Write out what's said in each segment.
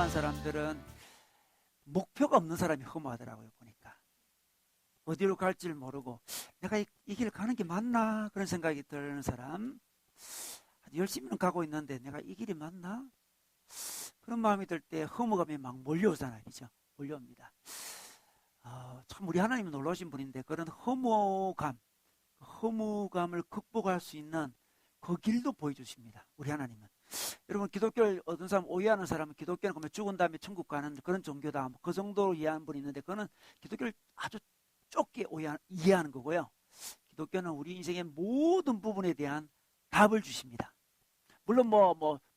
허무한 사람들은 목표가 없는 사람이 허무하더라고요. 보니까 어디로 갈지를 모르고 내가 이 길 가는 게 맞나 그런 생각이 드는 사람, 열심히는 가고 있는데 내가 이 길이 맞나 그런 마음이 들 때 허무감이 막 몰려오잖아요. 그죠? 몰려옵니다. 참 우리 하나님은 놀라우신 분인데 그런 허무감을 극복할 수 있는 그 길도 보여주십니다. 우리 하나님은. 여러분, 기독교를 어떤 사람 오해하는 사람은 기독교는 그러면 죽은 다음에 천국 가는 그런 종교다, 그 정도로 이해하는 분이 있는데 그거는 기독교를 아주 좁게 이해하는 거고요. 기독교는 우리 인생의 모든 부분에 대한 답을 주십니다. 물론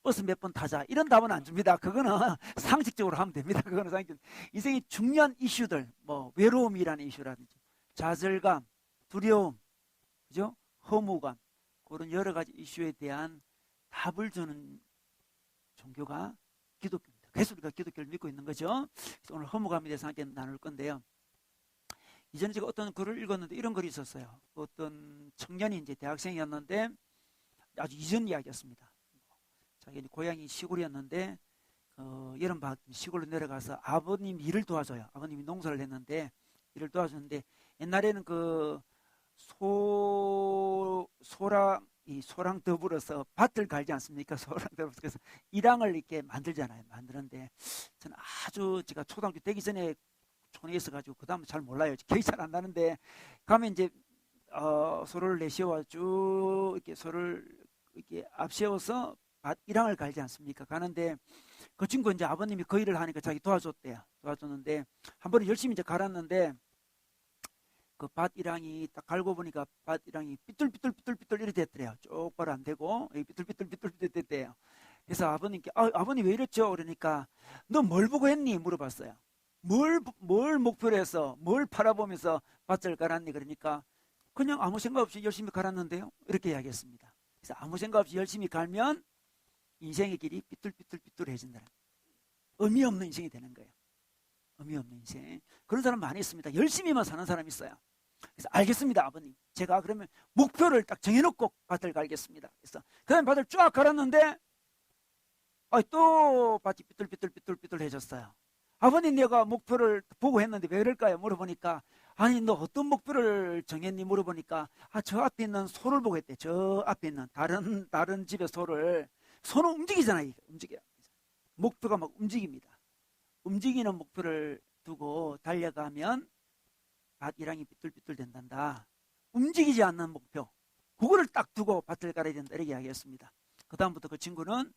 버스 몇 번 타자 이런 답은 안 줍니다. 그거는 상식적으로 하면 됩니다. 그거는 상식적으로. 인생의 중요한 이슈들, 외로움이라는 이슈라든지 좌절감, 두려움, 그죠? 허무감, 그런 여러 가지 이슈에 대한 답을 주는 종교가 기독교입니다. 그래서 우리가 기독교를 믿고 있는 거죠. 그래서 오늘 허무감에 대해서 함께 나눌 건데요. 이전에 제가 어떤 글을 읽었는데 이런 글이 있었어요. 어떤 청년이 이제 대학생이었는데 아주 이전 이야기였습니다. 자기 고향이 시골이었는데 여름방학 시골로 내려가서 아버님 일을 도와줘요. 아버님이 농사를 했는데 일을 도와주는데 옛날에는 그 소랑 더불어서 밭을 갈지 않습니까? 소랑 더불어서 그래서 일항을 이렇게 만들잖아요. 만드는데 저는 아주 제가 초등학교 되기 전에 촌에 있어가지고 그 다음은 잘 몰라요. 기억이 잘 안 나는데 가면 이제 소를 내세워 쭉 이렇게 소를 이렇게 앞세워서 일항을 갈지 않습니까? 가는데 그 친구 이제 아버님이 그 일을 하니까 자기 도와줬대요. 도와줬는데 한 번에 열심히 이제 갈았는데 그 밭 일항이 딱 갈고 보니까 밭 일항이 삐뚤삐뚤 이렇게 됐더래요. 똑바로 안 되고 삐뚤삐뚤 됐대요. 그래서 아버님께 아버님 왜 이랬죠? 그러니까 너 뭘 보고 했니? 물어봤어요. 뭘 목표로 해서 뭘 바라보면서 밭을 갈았니? 그러니까 그냥 아무 생각 없이 열심히 갈았는데요. 이렇게 이야기했습니다. 그래서 아무 생각 없이 열심히 갈면 인생의 길이 삐뚤해진다는 의미 없는 인생이 되는 거예요. 의미 없는 인생. 그런 사람 많이 있습니다. 열심히만 사는 사람이 있어요. 그래서 알겠습니다, 아버님. 제가 그러면 목표를 딱 정해놓고 밭을 갈겠습니다. 그래서 그 다음에 밭을 쫙 갈았는데 또 밭이 삐뚤해졌어요. 아버님, 내가 목표를 보고 했는데 왜 그럴까요? 물어보니까 아니 너 어떤 목표를 정했니? 물어보니까 저 앞에 있는 소를 보고 했대. 저 앞에 있는 다른 집의 소는 움직이잖아요. 움직여요. 목표가 막 움직입니다. 움직이는 목표를 두고 달려가면 밭 일항이 삐뚤 된단다. 움직이지 않는 목표, 그거를 딱 두고 밭을 갈아야 된다, 이렇게 이야기했습니다. 그 다음부터 그 친구는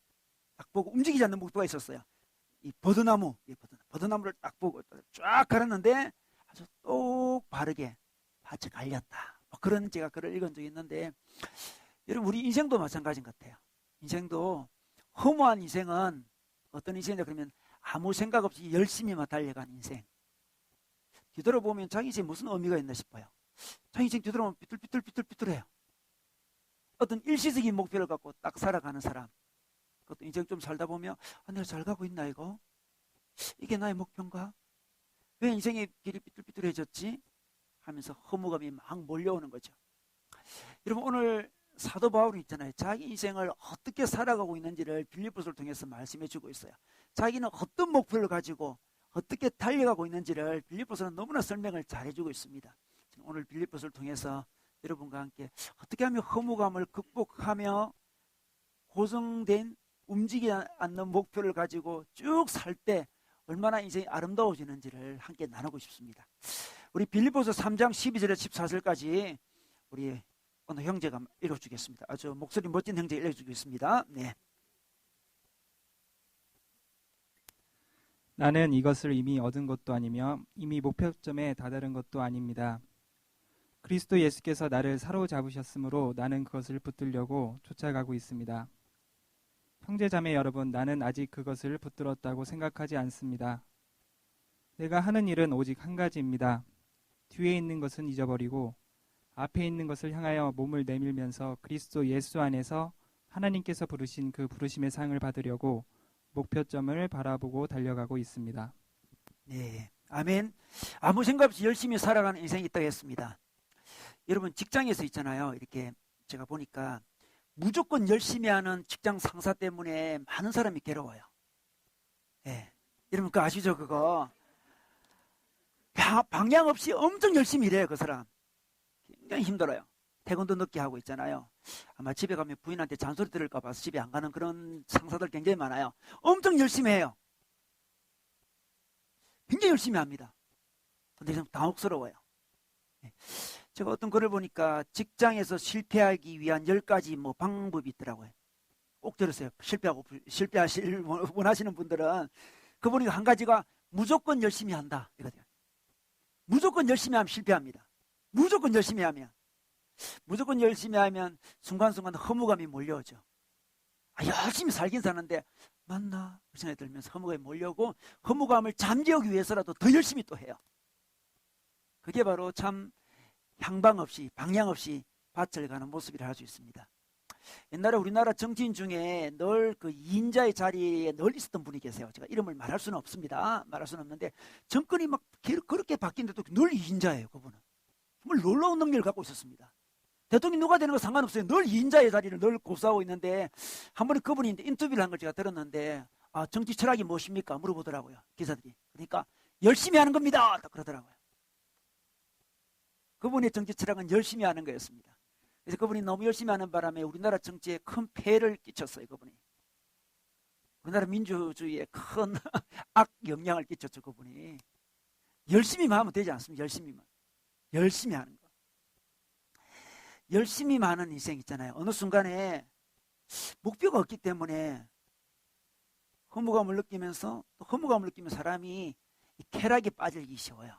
딱 보고 움직이지 않는 목표가 있었어요. 이 버드나무를 딱 보고 쫙 갈았는데 아주 똑 바르게 밭을 갈렸다. 그런 제가 글을 읽은 적이 있는데, 여러분 우리 인생도 마찬가지인 것 같아요. 인생도 허무한 인생은 어떤 인생이냐 그러면 아무 생각 없이 열심히만 달려간 인생. 뒤돌아보면 자기 인생에 무슨 의미가 있나 싶어요. 자기 인생 뒤돌아보면 삐뚤해요. 어떤 일시적인 목표를 갖고 딱 살아가는 사람, 그것도 인생 좀 살다 보면 내가 잘 가고 있나 이거? 이게 나의 목표인가? 왜 인생의 길이 삐뚤해졌지? 하면서 허무감이 막 몰려오는 거죠. 여러분 오늘 사도 바울이 있잖아요. 자기 인생을 어떻게 살아가고 있는지를 빌립보서를 통해서 말씀해 주고 있어요. 자기는 어떤 목표를 가지고 어떻게 달려가고 있는지를 빌립보서는 너무나 설명을 잘해주고 있습니다. 오늘 빌립보서를 통해서 여러분과 함께 어떻게 하면 허무감을 극복하며 고정된 움직이지 않는 목표를 가지고 쭉 살 때 얼마나 인생이 아름다워지는지를 함께 나누고 싶습니다. 우리 빌립보서 3장 12절에 14절까지 우리 어느 형제가 읽어주겠습니다. 아주 목소리 멋진 형제가 읽어주겠습니다. 네. 나는 이것을 이미 얻은 것도 아니며 이미 목표점에 다다른 것도 아닙니다. 그리스도 예수께서 나를 사로잡으셨으므로 나는 그것을 붙들려고 쫓아가고 있습니다. 형제자매 여러분, 나는 아직 그것을 붙들었다고 생각하지 않습니다. 내가 하는 일은 오직 한 가지입니다. 뒤에 있는 것은 잊어버리고 앞에 있는 것을 향하여 몸을 내밀면서 그리스도 예수 안에서 하나님께서 부르신 그 부르심의 상을 받으려고 목표점을 바라보고 달려가고 있습니다. 네, 아멘. 아무 생각 없이 열심히 살아가는 인생이 있다고 했습니다. 여러분 직장에서 있잖아요. 이렇게 제가 보니까 무조건 열심히 하는 직장 상사 때문에 많은 사람이 괴로워요. 네, 여러분 그거 아시죠? 그거 방향 없이 엄청 열심히 일해요. 그 사람 굉장히 힘들어요. 퇴근도 늦게 하고 있잖아요. 아마 집에 가면 부인한테 잔소리 들을까 봐서 집에 안 가는 그런 상사들 굉장히 많아요. 엄청 열심히 해요. 굉장히 열심히 합니다. 근데 좀 당혹스러워요. 제가 어떤 글을 보니까 직장에서 실패하기 위한 10가지 뭐 방법이 있더라고요. 꼭 들으세요. 실패하실 원하시는 분들은 그 보니까 한 가지가 무조건 열심히 한다 이거죠. 무조건 열심히 하면 실패합니다. 무조건 열심히 하면 순간순간 허무감이 몰려오죠. 열심히 살긴 사는데 맞나? 그 생각이 들면서 허무감이 몰려오고 허무감을 잠재우기 위해서라도 더 열심히 또 해요. 그게 바로 참 향방 없이 방향 없이 밭을 가는 모습이라 할 수 있습니다. 옛날에 우리나라 정치인 중에 늘 그 2인자의 자리에 늘 있었던 분이 계세요. 제가 이름을 말할 수는 없습니다. 말할 수는 없는데 정권이 막 그렇게 바뀌는데도 늘 2인자예요. 그분은 정말 놀라운 능력을 갖고 있었습니다. 대통령이 누가 되는 거 상관없어요. 늘 2인자의 자리를 늘 고수하고 있는데 한 번에 그분이 인터뷰를 한 걸 제가 들었는데 정치 철학이 무엇입니까? 물어보더라고요. 기자들이. 그러니까 열심히 하는 겁니다. 딱 그러더라고요. 그분의 정치 철학은 열심히 하는 거였습니다. 그래서 그분이 너무 열심히 하는 바람에 우리나라 정치에 큰 폐해를 끼쳤어요. 그분이. 우리나라 민주주의에 큰 악 영향을 끼쳤죠. 그분이. 열심히만 하면 되지 않습니까? 열심히 하는 거. 열심히만 하는 인생 있잖아요. 어느 순간에 목표가 없기 때문에 허무감을 느끼면서 또 허무감을 느끼면 사람이 쾌락에 빠지기 쉬워요.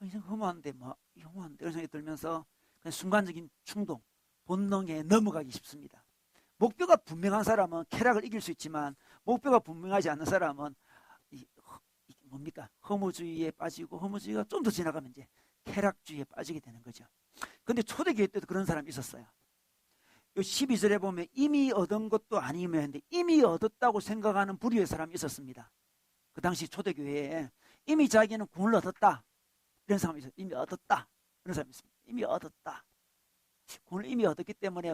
인생 허무한데 이런 생각이 들면서 그냥 순간적인 충동, 본능에 넘어가기 쉽습니다. 목표가 분명한 사람은 쾌락을 이길 수 있지만 목표가 분명하지 않는 사람은 허무주의에 빠지고 허무주의가 좀 더 지나가면 이제 쾌락주의에 빠지게 되는 거죠. 근데 초대교회 때도 그런 사람이 있었어요. 12절에 보면 이미 얻은 것도 아니면 했는데 이미 얻었다고 생각하는 부류의 사람이 있었습니다. 그 당시 초대교회에 이미 자기는 구원을 얻었다. 이런 사람이 있어요. 이미 얻었다. 그런 사람이 있습니다. 이미 얻었다. 구원을 이미 얻었기 때문에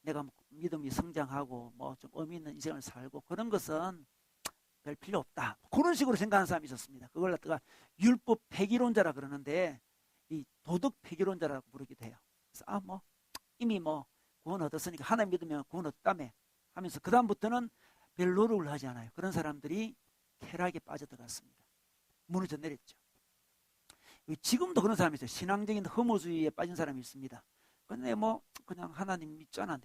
내가 믿음이 성장하고 좀 의미 있는 인생을 살고 그런 것은 별 필요 없다. 그런 식으로 생각하는 사람이 있었습니다. 그걸 갖다가 율법 폐기론자라 그러는데 이 도덕 폐기론자라고 부르기도 해요. 그래서 이미 구원 얻었으니까 하나님 믿으면 구원 얻다며 하면서 그 다음부터는 별 노력을 하지 않아요. 그런 사람들이 쾌락에 빠져들어갔습니다. 무너져 내렸죠. 지금도 그런 사람이 있어요. 신앙적인 허무주의에 빠진 사람이 있습니다. 근데 그냥 하나님 믿잖아.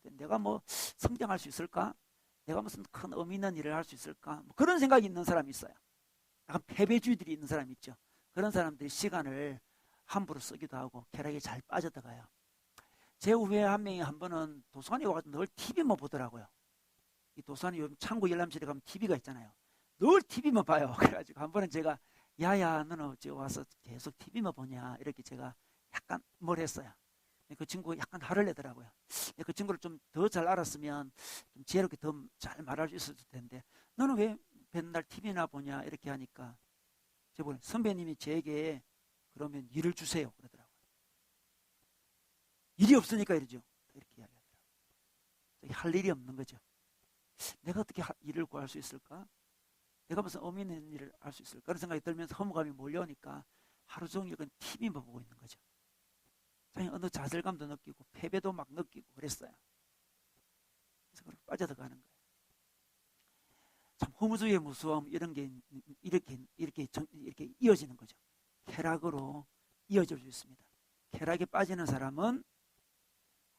내가 성장할 수 있을까? 내가 무슨 큰 의미 있는 일을 할 수 있을까? 그런 생각이 있는 사람이 있어요. 약간 패배주의들이 있는 사람이 있죠. 그런 사람들이 시간을 함부로 쓰기도 하고 쾌락에 잘 빠져들어가요. 제 후배 한 명이 한 번은 도서관에 와서 늘 TV만 보더라고요. 이 도서관에 요즘 창구 열람실에 가면 TV가 있잖아요. 늘 TV만 봐요. 그래가지고 한 번은 제가 야야 너는 어째 와서 계속 TV만 보냐 이렇게 제가 약간 뭘 했어요. 그 친구가 약간 화를 내더라고요. 그 친구를 좀 더 잘 알았으면 좀 지혜롭게 더 잘 말할 수 있었을 텐데 너는 왜 맨날 TV나 보냐 이렇게 하니까 제가 선배님이 제게 그러면 일을 주세요 그러더라고요. 일이 없으니까 이러죠. 이렇게 이야기하더라고요. 할 일이 없는 거죠. 내가 어떻게 일을 구할 수 있을까? 내가 무슨 의미 있는 일을 할 수 있을까? 그런 생각이 들면서 허무감이 몰려오니까 하루 종일 그건 TV만 보고 있는 거죠. 자기 어느 좌절감도 느끼고 패배도 막 느끼고 그랬어요. 그래서 그렇게 빠져들어가는 거예요. 참 허무주의의 무서움 이런 게 이렇게 이어지는 거죠. 쾌락으로 이어질 수 있습니다. 쾌락에 빠지는 사람은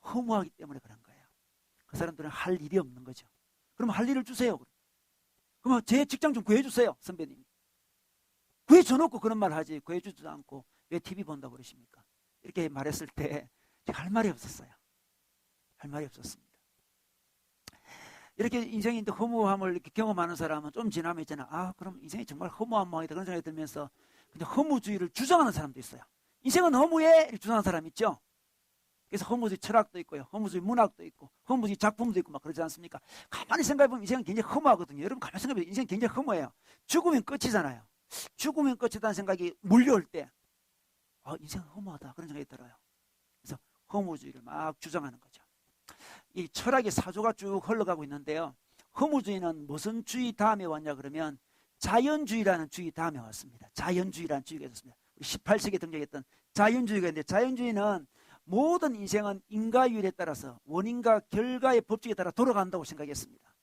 허무하기 때문에 그런 거예요. 그 사람들은 할 일이 없는 거죠. 그럼 할 일을 주세요. 그러면 제 직장 좀 구해주세요. 선배님이. 구해줘놓고 그런 말 하지 구해주지도 않고 왜 TV 본다고 그러십니까? 이렇게 말했을 때 제가 할 말이 없었어요. 할 말이 없었습니다. 이렇게 인생이 허무함을 이렇게 경험하는 사람은 좀 지나면 있잖아. 그럼 인생이 정말 허무한 모양이다. 그런 생각이 들면서 그냥 허무주의를 주장하는 사람도 있어요. 인생은 허무해 이렇게 주장하는 사람 있죠. 그래서 허무주의 철학도 있고요. 허무주의 문학도 있고 허무주의 작품도 있고 막 그러지 않습니까? 가만히 생각해보면 인생은 굉장히 허무하거든요. 여러분 가만히 생각해보면 인생은 굉장히 허무해요. 죽으면 끝이잖아요. 죽으면 끝이다는 생각이 몰려올 때 인생은 허무하다 그런 생각이 들어요. 그래서 허무주의를 막 주장하는 거죠. 이 철학의 사조가 쭉 흘러가고 있는데요. 허무주의는 무슨 주의 다음에 왔냐 그러면 자연주의라는 주의 다음에 왔습니다. 자연주의라는 주의가 있었습니다. 18세기에 등장했던 자연주의가 있는데, 자연주의는 모든 인생은 인과율에 따라서 원인과 결과의 법칙에 따라 돌아간다고 생각했습니다.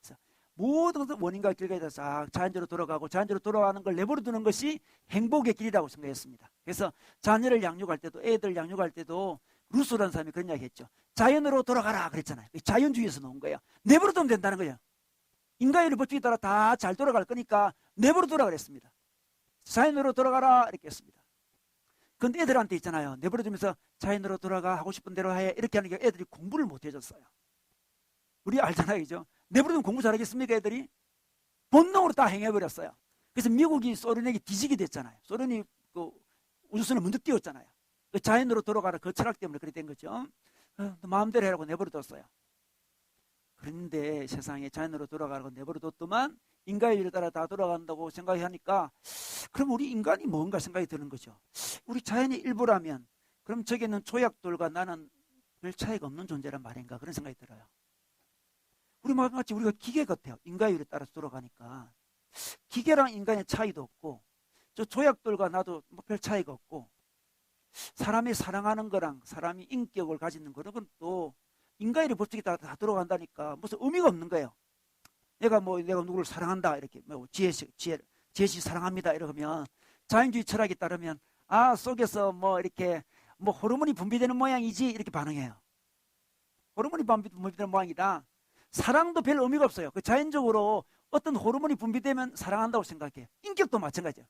그래서 모든 것은 원인과 결과에 따라서 자연적으로 돌아가고, 자연적으로 돌아가는 걸 내버려 두는 것이 행복의 길이라고 생각했습니다. 그래서 자녀를 양육할 때도, 애들 양육할 때도 루소라는 사람이 그런 이야기 했죠. 자연으로 돌아가라 그랬잖아요. 자연주의에서 놓은 거예요. 내버려 두면 된다는 거예요. 인과율의 법칙에 따라 다 잘 돌아갈 거니까 내버려 두라 그랬습니다. 자연으로 돌아가라 이렇게 했습니다. 근데 애들한테 있잖아요. 내버려 두면서 자연으로 돌아가, 하고 싶은 대로 해, 이렇게 하는 게 애들이 공부를 못 해줬어요. 우리 알잖아요, 그죠? 내버려 두면 공부 잘하겠습니까, 애들이? 본능으로 다 행해버렸어요. 그래서 미국이 소련에게 뒤지게 됐잖아요. 소련이 그 우주선을 먼저 띄웠잖아요. 그 자연으로 돌아가라, 그 철학 때문에 그렇게 된 거죠. 마음대로 해라고 내버려 뒀어요. 그런데 세상에 자연으로 돌아가라고 내버려 뒀더만 인간의 따라 다 돌아간다고 생각하니까, 그럼 우리 인간이 뭔가 생각이 드는 거죠. 우리 자연의 일부라면 그럼 저기는 조약돌과 나는 별 차이가 없는 존재란 말인가, 그런 생각이 들어요. 우리 마치 우리가 기계 같아요. 인간율에 따라서 돌아가니까 기계랑 인간의 차이도 없고, 저 조약돌과 나도 뭐 별 차이가 없고, 사람이 사랑하는 거랑 사람이 인격을 가지는 그런 건 또 인간의 법칙에 따라 다 돌아간다니까 무슨 의미가 없는 거예요. 내가 누구를 사랑한다 이렇게 제시 사랑합니다 이러면 자연주의 철학에 따르면 속에서 이렇게 호르몬이 분비되는 모양이지 이렇게 반응해요. 호르몬이 분비되는 모양이다. 사랑도 별 의미가 없어요. 그 자연적으로 어떤 호르몬이 분비되면 사랑한다고 생각해요. 인격도 마찬가지예요.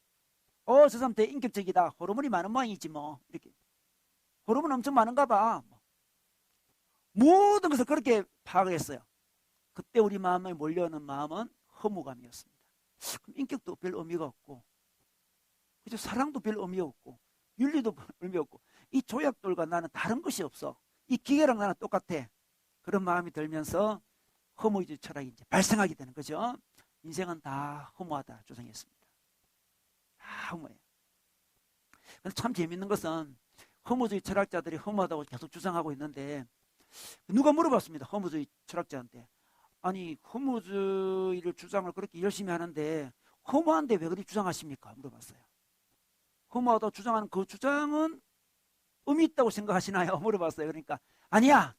저 사람 되게 인격적이다. 호르몬이 많은 모양이지 이렇게. 호르몬 엄청 많은가 봐. 모든 것을 그렇게 파악을 했어요. 그때 우리 마음에 몰려오는 마음은 허무감이었습니다. 그럼 인격도 별 의미가 없고, 그죠? 사랑도 별 의미가 없고, 윤리도 별 의미가 없고, 이 조약돌과 나는 다른 것이 없어. 이 기계랑 나는 똑같아. 그런 마음이 들면서 허무주의 철학이 이제 발생하게 되는 거죠. 인생은 다 허무하다 주장했습니다. 다 허무해요. 근데 참 재밌는 것은 허무주의 철학자들이 허무하다고 계속 주장하고 있는데, 누가 물어봤습니다. 허무주의 철학자한테. 아니, 허무주의를 주장을 그렇게 열심히 하는데 허무한데 왜 그렇게 주장하십니까? 물어봤어요. 허무하다고 주장하는 그 주장은 의미 있다고 생각하시나요? 물어봤어요. 그러니까 아니야.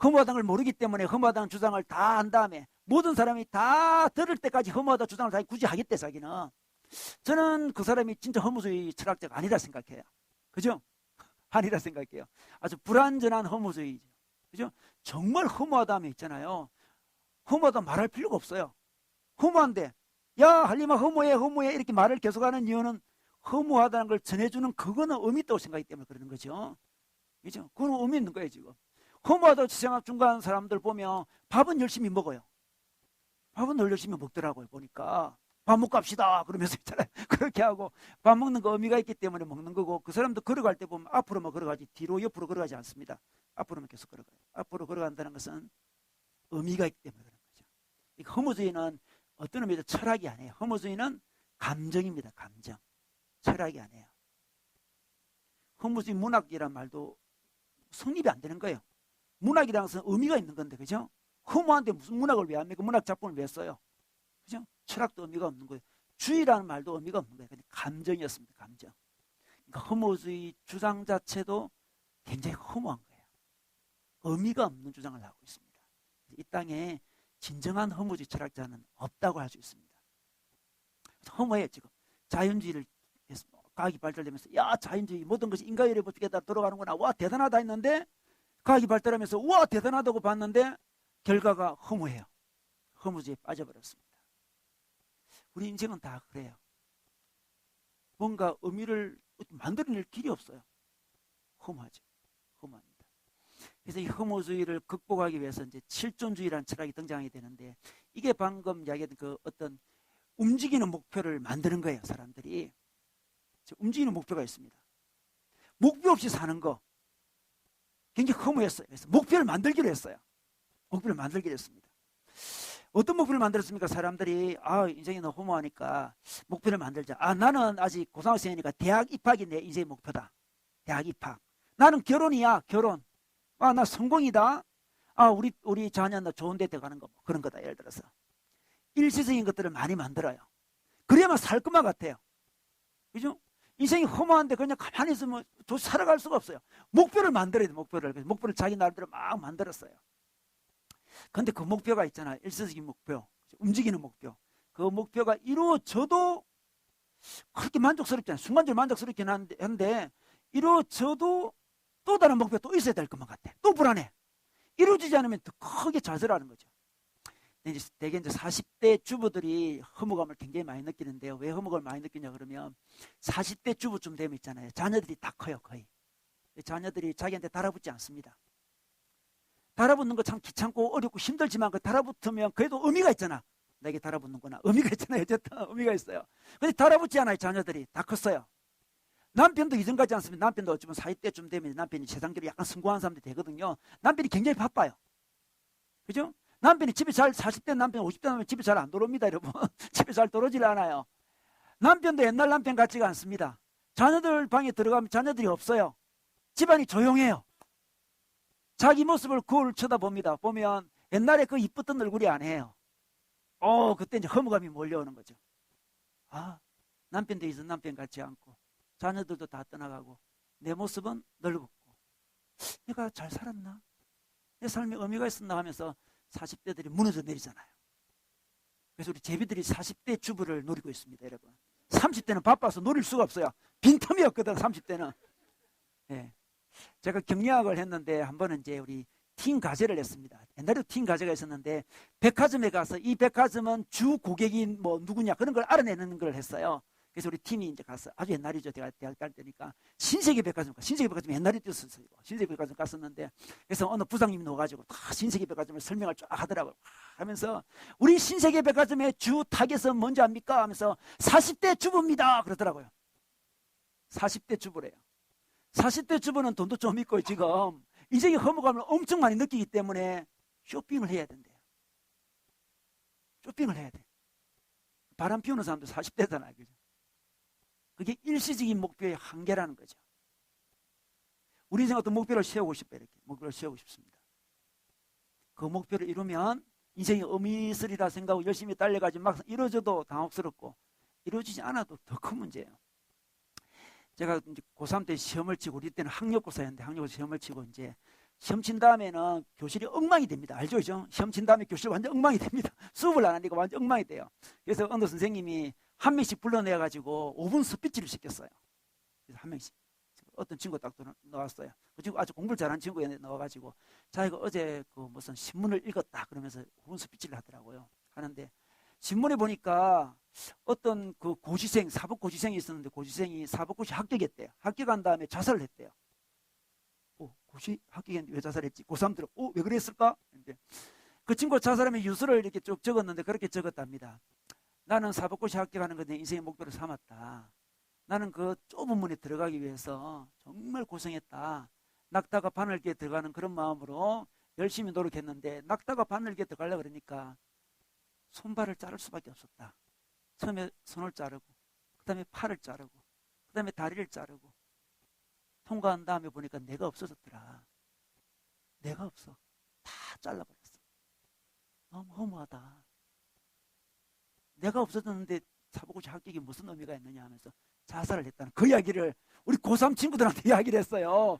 허무하다는 걸 모르기 때문에 허무하다는 주장을 다 한 다음에 모든 사람이 다 들을 때까지 허무하다 주장을 다 굳이 하겠대, 자기는. 저는 그 사람이 진짜 허무주의 철학자가 아니라 생각해요. 그죠? 아니라 생각해요. 아주 불완전한 허무주의죠. 그죠? 정말 허무하다면 있잖아요. 허무하다 말할 필요가 없어요. 허무한데, 야, 할리마 허무해 이렇게 말을 계속하는 이유는 허무하다는 걸 전해주는 그거는 의미 있다고 생각하기 때문에 그러는 거죠. 그죠? 그건 의미 있는 거예요, 지금. 허무하다고 생각 중간 사람들 보면 밥은 열심히 먹어요. 밥은 늘 열심히 먹더라고요, 보니까. 밥 먹고 합시다 그러면서 있잖아요. 그렇게 하고 밥 먹는 거 의미가 있기 때문에 먹는 거고, 그 사람도 걸어갈 때 보면 앞으로만 걸어가지 뒤로 옆으로 걸어가지 않습니다. 앞으로만 계속 걸어가요. 앞으로 걸어간다는 것은 의미가 있기 때문에 그런 거죠. 이 허무주의는 어떤 의미에서 철학이 아니에요. 허무주의는 감정입니다. 감정. 철학이 아니에요. 허무주의 문학이란 말도 성립이 안 되는 거예요. 문학이라는 것은 의미가 있는 건데, 그죠? 허무한데 무슨 문학을 왜 합니까? 문학 작품을 왜 써요? 그죠? 철학도 의미가 없는 거예요. 주의라는 말도 의미가 없는 거예요. 근데 감정이었습니다. 감정. 그러니까 허무주의 주장 자체도 굉장히 허무한 거예요. 의미가 없는 주장을 하고 있습니다. 이 땅에 진정한 허무주의 철학자는 없다고 할 수 있습니다. 허무해요, 지금. 자연주의를 과학이 발달되면서, 야, 자연주의 모든 것이 인과율의 법칙에 따라 돌아가는구나. 와, 대단하다 했는데, 과학이 발달하면서 와, 대단하다고 봤는데 결과가 허무해요. 허무주의에 빠져버렸습니다. 우리 인생은 다 그래요. 뭔가 의미를 만들어낼 길이 없어요. 허무하죠. 허무합니다. 그래서 이 허무주의를 극복하기 위해서 이제 실존주의라는 철학이 등장하게 되는데, 이게 방금 이야기했던 그 어떤 움직이는 목표를 만드는 거예요. 사람들이 움직이는 목표가 있습니다. 목표 없이 사는 거 굉장히 허무했어요. 그래서 목표를 만들기로 했어요. 목표를 만들기로 했습니다. 어떤 목표를 만들었습니까? 사람들이 인생이 너무 허무하니까 목표를 만들자. 나는 아직 고등학생이니까 대학 입학이 내 인생의 목표다. 대학 입학. 나는 결혼이야. 결혼. 나 성공이다. 우리 자녀는 좋은 데 들어가는 거, 그런 거다. 예를 들어서. 일시적인 것들을 많이 만들어요. 그래야만 살 것만 같아요. 그죠? 인생이 허무한데 그냥 가만히 있으면 살아갈 수가 없어요. 목표를 만들어야 돼, 목표를. 목표를 자기 나름대로 막 만들었어요. 근데 그 목표가 있잖아요. 일시적인 목표, 움직이는 목표. 그 목표가 이루어져도 그렇게 만족스럽지 않아요. 순간적으로 만족스럽긴 한데, 이루어져도 또 다른 목표 또 있어야 될 것만 같아. 또 불안해. 이루어지지 않으면 더 크게 좌절하는 거죠. 대개 이제 40대 주부들이 허무감을 굉장히 많이 느끼는데요. 왜 허무감을 많이 느끼냐 그러면 40대 주부쯤 되면 있잖아요. 자녀들이 다 커요, 거의. 자녀들이 자기한테 달라붙지 않습니다. 달라붙는 거 참 귀찮고 어렵고 힘들지만 그 달라붙으면 그래도 의미가 있잖아. 내게 달라붙는구나. 의미가 있잖아요. 어쨌든 의미가 있어요. 근데 달라붙지 않아요. 자녀들이 다 컸어요. 남편도 이전 같지 않습니다. 남편도 어쩌면 40대쯤 되면 남편이 세상적으로 약간 성공한 사람들이 되거든요. 남편이 굉장히 바빠요. 그죠? 남편이 집에 40대 남편, 50대 남편 집에 잘 안 들어옵니다, 여러분. 집에 잘 들어오질 않아요. 남편도 옛날 남편 같지가 않습니다. 자녀들 방에 들어가면 자녀들이 없어요. 집안이 조용해요. 자기 모습을 거울 쳐다봅니다. 보면 옛날에 그 이뻤던 얼굴이 아니에요. 그때 이제 허무감이 몰려오는 거죠. 남편도 이전 남편 같지 않고 자녀들도 다 떠나가고 내 모습은 늙었고 내가 잘 살았나? 내 삶에 의미가 있었나 하면서 40대들이 무너져 내리잖아요. 그래서 우리 제비들이 40대 주부를 노리고 있습니다, 여러분. 30대는 바빠서 노릴 수가 없어요. 빈틈이 없거든, 30대는. 네. 제가 경리학을 했는데 한 번은 이제 우리 팀 과제를 했습니다. 옛날에도 팀 과제가 있었는데 백화점에 가서 이 백화점은 주 고객이 뭐 누구냐 그런 걸 알아내는 걸 했어요. 그래서 우리 팀이 이제 가서 아주 옛날이죠. 제가 대학 갈 때니까 신세계 백화점 옛날에 뛰었었어요. 신세계 백화점 갔었는데 그래서 어느 부장님이 넣어가지고 다 신세계 백화점을 설명을 쫙 하더라고요. 하면서 우리 신세계 백화점의 주 타겟은 뭔지 압니까? 하면서 40대 주부입니다. 그러더라고요. 40대 주부래요. 40대 주부는 돈도 좀 있고 지금 인생의 허무감을 엄청 많이 느끼기 때문에 쇼핑을 해야 된대요. 쇼핑을 해야 돼. 바람 피우는 사람도 40대잖아요. 그죠? 그게 일시적인 목표의 한계라는 거죠. 우리 인생 어떤 목표를 세우고 싶어요. 이렇게 목표를 세우고 싶습니다. 그 목표를 이루면 인생이 의미 있으리라 생각하고 열심히 달려가지고 막상 이루어져도 당혹스럽고 이루어지지 않아도 더 큰 문제예요. 제가 이제 고3 때 시험을 치고 우리 때는 학력고사였는데 학력고사 시험을 치고 이제 시험 친 다음에는 교실이 엉망이 됩니다. 알죠? 시험 친 다음에 교실 완전 엉망이 됩니다. 수업을 안 하니까 완전 엉망이 돼요. 그래서 어느 선생님이 한 명씩 불러내가지고 5분 스피치를 시켰어요. 그래서 한 명씩. 어떤 친구 딱 나왔어요. 그 친구 아주 공부를 잘하는 친구에 나와가지고 자기가 어제 그 무슨 신문을 읽었다 그러면서 5분 스피치를 하더라고요. 하는데 신문에 보니까 어떤 그 고시생, 사법고시생이 있었는데 고시생이 사법고시 합격했대요. 합격한 다음에 자살을 했대요. 고시 합격했는데 왜 자살했지? 고3들은 왜 그랬을까? 근데 그 친구가 자살하면 유서를 이렇게 쭉 적었는데 그렇게 적었답니다. 나는 사법고시 합격하는 건 내 인생의 목표로 삼았다. 나는 그 좁은 문에 들어가기 위해서 정말 고생했다. 낙타가 바늘기에 들어가는 그런 마음으로 열심히 노력했는데 낙타가 바늘기에 들어가려고 그러니까 손발을 자를 수밖에 없었다. 처음에 손을 자르고 그 다음에 팔을 자르고 그 다음에 다리를 자르고 통과한 다음에 보니까 내가 없어졌더라. 내가 없어. 다 잘라버렸어. 너무 허무하다. 내가 없어졌는데 사법고시 합격이 무슨 의미가 있느냐 하면서 자살을 했다는 그 이야기를 우리 고3 친구들한테 이야기를 했어요.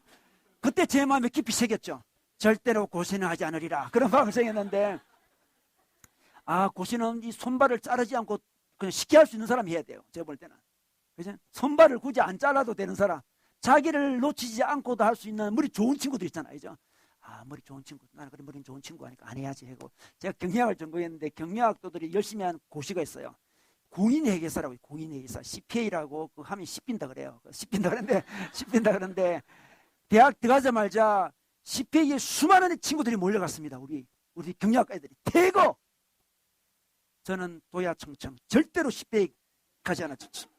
그때 제 마음에 깊이 새겼죠. 절대로 고시는 하지 않으리라. 그런 마음을 생겼는데 고시는 이 손발을 자르지 않고 그냥 쉽게 할 수 있는 사람이 해야 돼요. 제가 볼 때는. 그죠? 손발을 굳이 안 잘라도 되는 사람. 자기를 놓치지 않고도 할 수 있는 머리 좋은 친구들 있잖아요. 그죠? 머리 좋은 친구. 나는 그래 머리는 좋은 친구 하니까 안 해야지 하고. 제가 경리학을 전공했는데 경리학도들이 열심히 한 고시가 있어요. 공인회계사라고. 공인회계사. CPA라고 그 하면 씹힌다 그래요. 씹힌다 그러는데 대학 들어가자마자 CPA에 수많은 친구들이 몰려갔습니다. 우리 경리학과 애들이. 대거! 저는 도야청청 절대로 10배 가지 않았죠.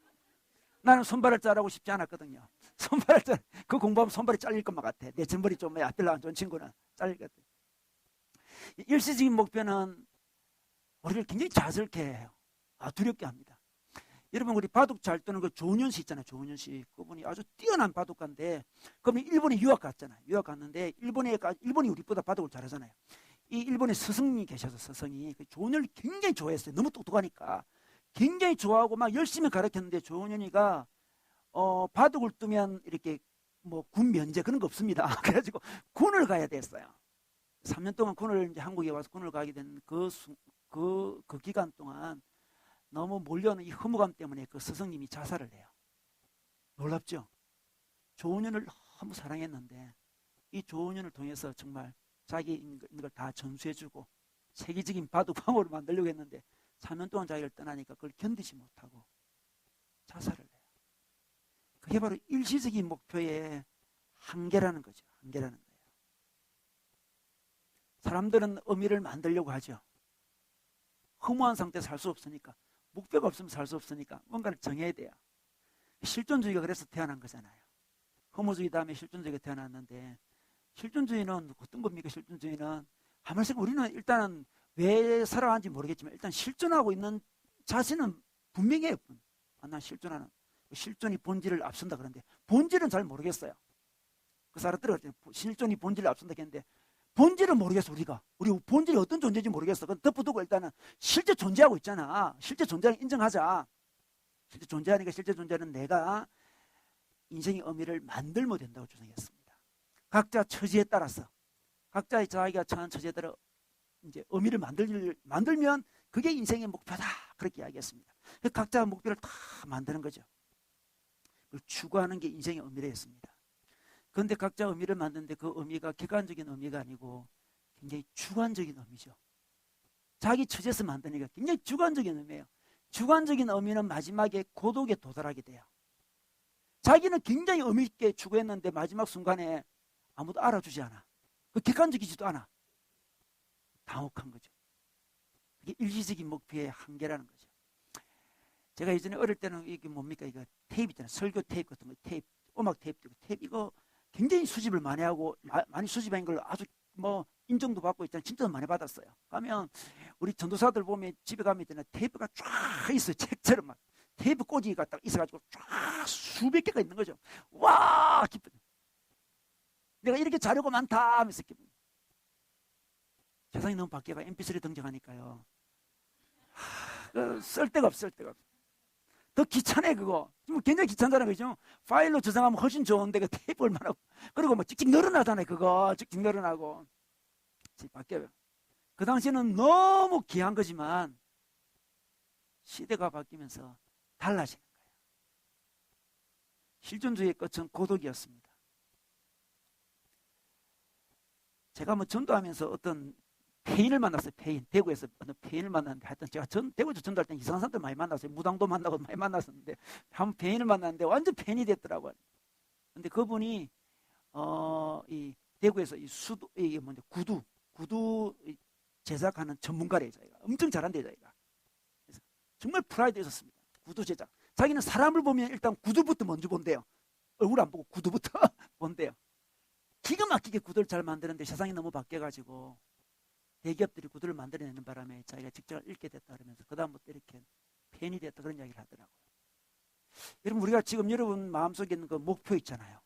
나는 손발을 자르고 싶지 않았거든요. 그 공부하면 손발이 잘릴 것만 같아. 내 전발이 좀 별로 안 좋은 친구는 잘릴 것 같아. 일시적인 목표는 우리를 굉장히 자살케 해요. 두렵게 합니다. 여러분 우리 바둑 잘 뜨는 그 조은현 씨 있잖아요. 조은현 씨. 그분이 아주 뛰어난 바둑가인데 그분이 일본에 유학 갔잖아요. 유학 갔는데 일본이 우리보다 바둑을 잘하잖아요. 이 일본에 스승이 계셔서 스승이 그 조은현을 굉장히 좋아했어요. 너무 똑똑하니까. 굉장히 좋아하고 막 열심히 가르쳤는데 조은현이가 바둑을 뜨면 이렇게 뭐 군 면제 그런 거 없습니다. 그래가지고 군을 가야 됐어요. 3년 동안 군을 이제 한국에 와서 군을 가게 된 그 기간 동안 너무 몰려오는 이 허무감 때문에 그 스승님이 자살을 해요. 놀랍죠? 조은현을 너무 사랑했는데 이 조은현을 통해서 정말 자기 있는 걸 다 전수해주고 세계적인 바둑왕으로 만들려고 했는데 3년 동안 자기를 떠나니까 그걸 견디지 못하고 자살을 해요. 그게 바로 일시적인 목표의 한계라는 거죠. 한계라는 거예요. 사람들은 의미를 만들려고 하죠. 허무한 상태에서 살 수 없으니까, 목표가 없으면 살 수 없으니까 뭔가를 정해야 돼요. 실존주의가 그래서 태어난 거잖아요. 허무주의 다음에 실존주의가 태어났는데, 실존주의는 어떤 겁니까? 실존주의는 하면서 우리는 일단은 왜 살아가는지 모르겠지만 일단 실존하고 있는 자신은 분명해요. 난 실존하는, 실존이 본질을 앞선다 그러는데 본질은 잘 모르겠어요. 그 사람 들어갔잖아요. 실존이 본질을 앞선다 했는데 본질은 모르겠어. 우리 본질이 어떤 존재인지 모르겠어. 그건 덮어두고 일단은 실제 존재하고 있잖아. 실제 존재를 인정하자. 실제 존재하니까 실제 존재는 내가 인생의 의미를 만들면 된다고 주장했습니다. 각자 처지에 따라서 각자의 자기가 처한 처지에 따라 이제 의미를 만들면 그게 인생의 목표다. 그렇게 이야기했습니다. 각자 목표를 다 만드는 거죠. 그걸 추구하는 게 인생의 의미였습니다. 그런데 각자 의미를 만드는데 그 의미가 객관적인 의미가 아니고 굉장히 주관적인 의미죠. 자기 처지에서 만드니까 굉장히 주관적인 의미예요. 주관적인 의미는 마지막에 고독에 도달하게 돼요. 자기는 굉장히 의미 있게 추구했는데 마지막 순간에 아무도 알아주지 않아. 그 객관적이지도 않아. 당혹한 거죠. 그게 일시적인 목표의 한계라는 거죠. 제가 예전에 어릴 때는 이게 뭡니까? 이거 테이프 있잖아요. 설교 테이프 같은 거, 테이프, 음악 테이프, 이거 굉장히 수집을 많이 하고 많이 수집한 걸 아주 뭐 인정도 받고 있잖아요. 진짜 많이 받았어요. 가면 우리 전도사들 보면 집에 가면 있잖아요. 테이프가 쫙 있어요. 책처럼 막 테이프 꽂이가 딱 있어가지고 쫙 수백 개가 있는 거죠. 와 기쁜. 내가 이렇게 자료가 많다 하면서 기쁜. 세상이 너무 바뀌어가 MP3 등장하니까요. 쓸 데가 없어. 더 귀찮아 그거. 굉장히 귀찮잖아요. 그죠? 파일로 저장하면 훨씬 좋은데 그 테이프 얼마나. 그리고 뭐 찍찍 늘어나잖아요. 그거 찍찍 늘어나고. 바뀌어요. 그 당시에는 너무 귀한 거지만 시대가 바뀌면서 달라지는 거예요. 실존주의의 끝은 고독이었습니다. 제가 뭐 전도하면서 어떤 폐인을 만났어요. 대구에서 어떤 폐인을 만났는데 하여튼 제가 대구에서 전도할 때 이상한 사람들 많이 만났어요. 무당도 만나고 많이 만났었는데 한 폐인을 만났는데 완전 폐인이 됐더라고요. 근데 그분이 이 대구에서 이 수도 이게 뭔데 구두 제작하는 전문가래요. 자기가 엄청 잘한대요. 자기가. 그래서 정말 프라이드 있었습니다. 구두 제작. 자기는 사람을 보면 일단 구두부터 먼저 본대요. 얼굴 안 보고 구두부터 본대요. 기가 막히게 구두를 잘 만드는데 세상이 너무 바뀌어가지고 대기업들이 구두를 만들어내는 바람에 자기가 직장을 잃게 됐다 그러면서 그 다음부터 이렇게 폐인이 됐다 그런 이야기를 하더라고요. 여러분 우리가 지금 여러분 마음속에 있는 그 목표 있잖아요.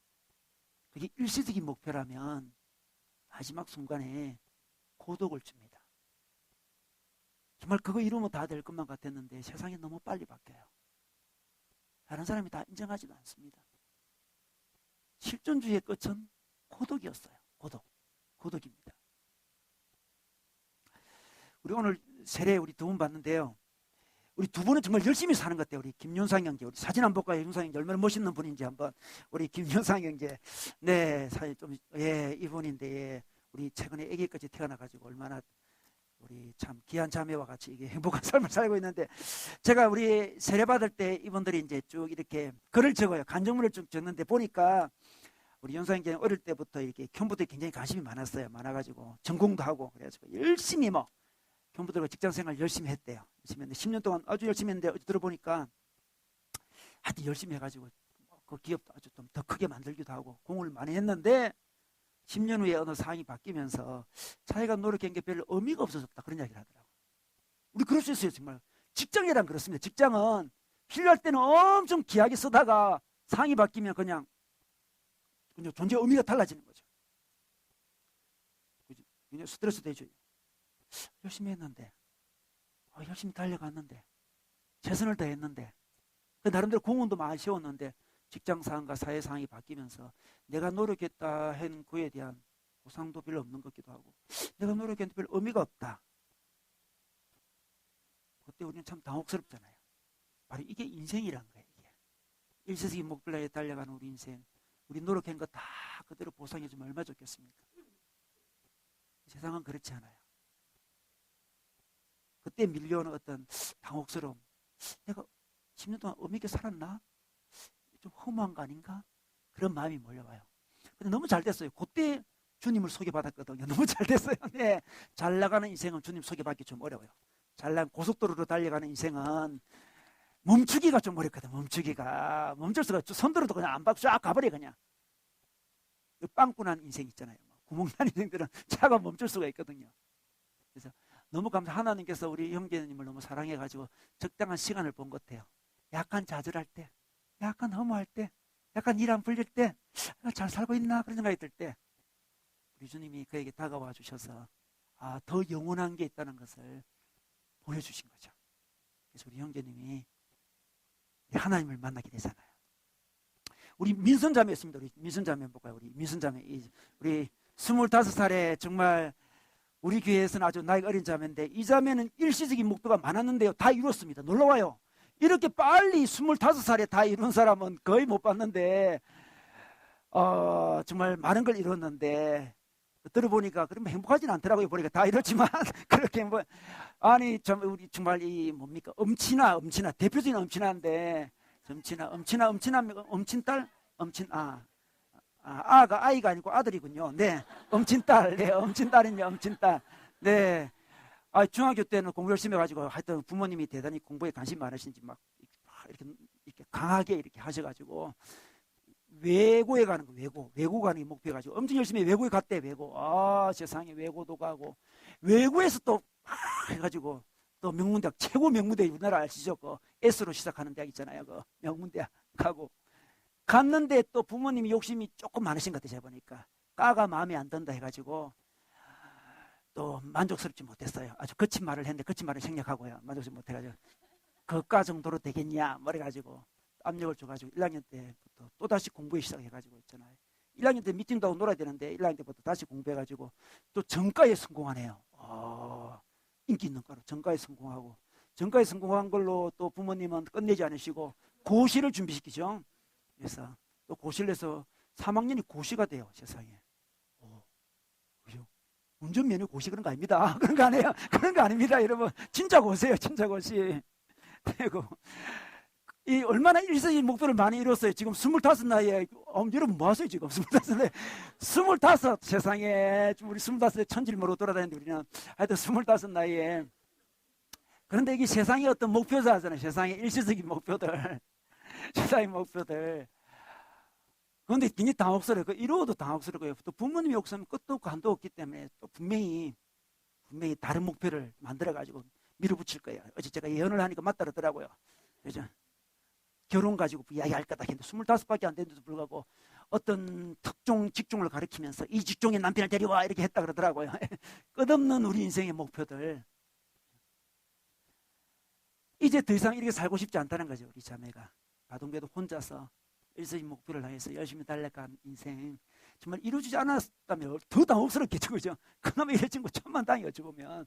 그게 일시적인 목표라면 마지막 순간에 고독을 줍니다. 정말 그거 이루면 다 될 것만 같았는데 세상이 너무 빨리 바뀌어요. 다른 사람이 다 인정하지도 않습니다. 실존주의의 끝은 고독이었어요. 고독입니다. 우리 오늘 세례 우리 두 분 봤는데요. 우리 두 분은 정말 열심히 사는 것 같아요. 우리 김윤상 형제. 우리 사진 한번 볼까요? 윤상 형제 얼마나 멋있는 분인지 한번. 우리 김윤상 형제. 네, 사진 좀, 예, 이분인데, 예, 우리 최근에 아기까지 태어나가지고 얼마나 우리 참 귀한 자매와 같이 이게 행복한 삶을 살고 있는데, 제가 우리 세례 받을 때 이분들이 이제 쭉 이렇게 글을 적어요. 간증문을 쭉 적는데 보니까 우리 윤상 형제 어릴 때부터 이렇게 경부도에 굉장히 관심이 많아가지고 전공도 하고 그래가지고 열심히 뭐 경부들과 직장생활 열심히 했대요. 열심히 했는데 10년 동안 아주 열심히 했는데 어제 들어보니까 하여튼 열심히 해가지고 그 기업도 아주 좀 더 크게 만들기도 하고 공을 많이 했는데 10년 후에 어느 상황이 바뀌면서 자기가 노력한 게 별로 의미가 없어졌다 그런 이야기를 하더라고요. 우리 그럴 수 있어요. 정말 직장이란 그렇습니다. 직장은 필요할 때는 엄청 귀하게 쓰다가 상이 바뀌면 그냥 존재 의미가 달라지는 거죠. 그죠? 스트레스 되죠. 열심히 했는데, 열심히 달려갔는데, 최선을 다했는데, 나름대로 공헌도 많이 세웠는데, 직장 상황과 사회 상황이 바뀌면서 내가 노력했다 한 그에 대한 보상도 별로 없는 것 같기도 하고, 내가 노력했는데 별 의미가 없다. 그때 우리는 참 당혹스럽잖아요. 바로 이게 인생이란 거예요. 이게. 일시적인 목표에 달려가는 우리 인생, 우리 노력한 거 다 그대로 보상해주면 얼마나 좋겠습니까? 세상은 그렇지 않아요. 그때 밀려오는 어떤 당혹스러움, 내가 10년 동안 의미 있게 살았나? 좀 허무한 거 아닌가? 그런 마음이 몰려와요. 근데 너무 잘 됐어요. 그때 주님을 소개받았거든요. 너무 잘 됐어요. 네. 잘 나가는 인생은 주님 소개받기 좀 어려워요. 잘 나간 고속도로로 달려가는 인생은 멈추기가 좀 어렵거든. 멈출 수가 없죠. 손들어도 그냥 안 받고 쫙 가버려 그냥. 빵꾸난 인생 있잖아요. 구멍난 인생들은 차가 멈출 수가 있거든요. 그래서 너무 하나님께서 우리 형제님을 너무 사랑해가지고 적당한 시간을 본 것 같아요. 약간 좌절할 때, 약간 허무할 때, 약간 일 안 풀릴 때, 잘 살고 있나 그런 생각이 들 때 우리 주님이 그에게 다가와 주셔서 더 영원한 게 있다는 것을 보여주신 거죠. 그래서 우리 형제님이 하나님을 만나게 되잖아요. 우리 민선자매였습니다. 우리 민선자매 볼까요? 우리 민선자매, 우리 25살에 정말 우리 교회에서는 아주 나이가 어린 자매인데, 이 자매는 일시적인 목표가 많았는데요, 다 이뤘습니다. 놀라워요. 이렇게 빨리 25살에 다 이룬 사람은 거의 못 봤는데, 정말 많은 걸 이뤘는데, 들어보니까 그러면 행복하지는 않더라고요. 보니까 다 이렇지만 그렇게 아니 우리 정말 이 뭡니까 엄친아 대표적인 엄친아인데, 엄친딸 아이가 아니고 아들이군요. 네, 엄친딸. 네, 엄친딸이냐 엄친딸. 네. 중학교 때는 공부 열심히 해가지고 하여튼 부모님이 대단히 공부에 관심 많으신지 막 이렇게 강하게 이렇게 하셔가지고 외고에 가는 거, 외고 가는 게 목표해가지고 엄청 열심히 외고에 갔대. 외고. 세상에 외고도 가고, 외고에서 또 해가지고 또 명문대학, 최고 명문대학, 우리나라 아시죠? 그 S로 시작하는 대학 있잖아요. 그 명문대학 가고 갔는데 또 부모님이 욕심이 조금 많으신 것 같아요. 제가 보니까 까가 마음에 안 든다 해가지고 또 만족스럽지 못했어요. 아주 거친 말을 했는데 거친 말을 생략하고요. 만족스럽지 못해가지고 그과 정도로 되겠냐 뭐 이래가지고 압력을 줘가지고 1학년 때부터 또 다시 공부에 시작해가지고 있잖아요. 1학년 때 미팅도 하고 놀아야 되는데 1학년 때부터 다시 공부해가지고 또 전과에 성공하네요. 인기 있는 과로 전과에 성공하고, 전과에 성공한 걸로 또 부모님은 끝내지 않으시고 고시를 준비시키죠. 그래서 또 고시를 해서 3학년이 고시가 돼요. 세상에. 그죠? 운전면허 고시 그런 거 아닙니다. 그런 거 아니에요. 그런 거 아닙니다. 여러분 진짜 고시예요. 진짜 고시. 되고 이 얼마나 일시적인 목표를 많이 이뤘어요. 지금 25 나이에 여러분 뭐 하세요 지금 25에 25 세상에 우리 25에 천지를 모르고 돌아다니는데 우리는 하여튼 25 나이에. 그런데 이게 세상의 어떤 목표자잖아요. 세상의 일시적인 목표들 세상의 목표들. 그런데 굉장히 당혹스러워요. 이루어도 당혹스럽고요. 또 부모님의 욕심은 끝도 없고 한도 없기 때문에 또 분명히 다른 목표를 만들어가지고 밀어붙일 거예요. 어제 제가 예언을 하니까 맞다 그러더라고요. 그죠? 결혼 가지고 이야기할 거다 했는데 25밖에 안 됐는데도 불구하고 어떤 특종 직종을 가리키면서 이 직종의 남편을 데려와 이렇게 했다 그러더라고요. 끝없는 우리 인생의 목표들. 이제 더 이상 이렇게 살고 싶지 않다는 거죠. 우리 자매가 가동계도 혼자서 일시적인 목표를 향해서 열심히 달려간 인생, 정말 이루어지지 않았다면 더 당혹스럽겠죠. 그죠? 그놈의 이 친구 천만 다행히 어찌 보면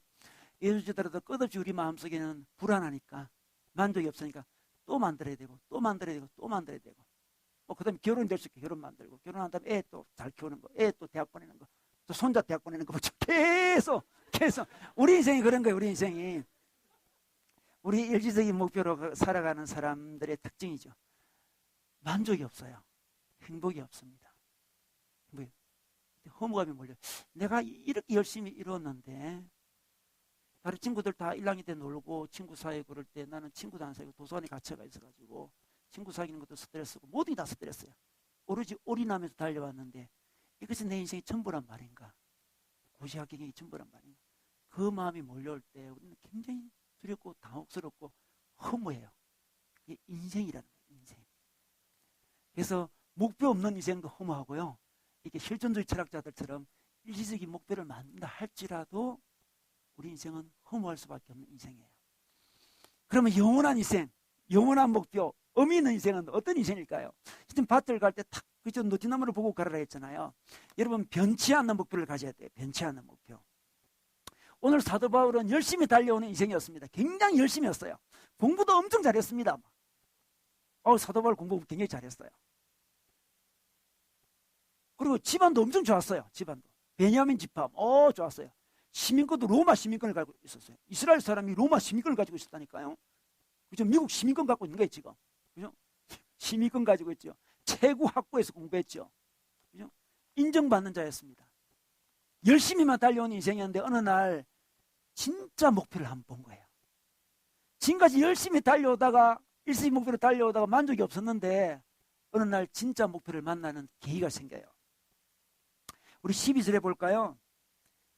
이루어지더라도 끝없이 우리 마음속에는 불안하니까, 만족이 없으니까 또 만들어야 되고 또 만들어야 되고 또 만들어야 되고, 그 다음에 결혼이 될 수 있게 결혼 만들고, 결혼한 다음에 애 또 잘 키우는 거, 애 또 대학 보내는 거, 또 손자 대학 보내는 거, 계속 우리 인생이 그런 거예요. 우리 인생이 우리 일시적인 목표로 살아가는 사람들의 특징이죠. 만족이 없어요. 행복이 없습니다. 허무감이 몰려요. 내가 이렇게 열심히 이뤘는데 다른 친구들 다 1학년 때 놀고 친구 사귀고 그럴 때 나는 친구도 안 사귀고 도서관에 갇혀가 있어가지고 친구 사귀는 것도 스트레스고 모든 게 다 스트레스예요. 오로지 올인하면서 달려왔는데 이것이 내 인생의 전부란 말인가? 고시학경이 전부란 말인가? 그 마음이 몰려올 때 우리는 굉장히 두렵고 당혹스럽고 허무해요. 이게 인생이라는 거예요. 인생. 그래서 목표 없는 인생도 허무하고요. 이렇게 실존주의 철학자들처럼 일시적인 목표를 만든다 할지라도 우리 인생은 허무할 수밖에 없는 인생이에요. 그러면 영원한 인생, 영원한 목표, 의미 있는 인생은 어떤 인생일까요? 지금 밭을 갈 때 탁 그저 느티나무를 보고 가라라 했잖아요. 여러분 변치 않는 목표를 가져야 돼요. 변치 않는 목표. 오늘 사도 바울은 열심히 달려오는 인생이었습니다. 굉장히 열심히 했어요. 공부도 엄청 잘했습니다. 사도 바울 공부 굉장히 잘했어요. 그리고 집안도 엄청 좋았어요. 집안도. 베냐민 집합, 좋았어요. 시민권도 로마 시민권을 가지고 있었어요. 이스라엘 사람이 로마 시민권을 가지고 있었다니까요. 그죠? 미국 시민권 갖고 있는 거예요, 지금. 그죠? 시민권 가지고 있죠. 최고 학부에서 공부했죠. 그죠? 인정받는 자였습니다. 열심히만 달려온 인생이었는데 어느 날 진짜 목표를 한번 본 거예요. 지금까지 열심히 달려오다가 일시 목표로 달려오다가 만족이 없었는데 어느 날 진짜 목표를 만나는 계기가 생겨요. 우리 12절에 볼까요?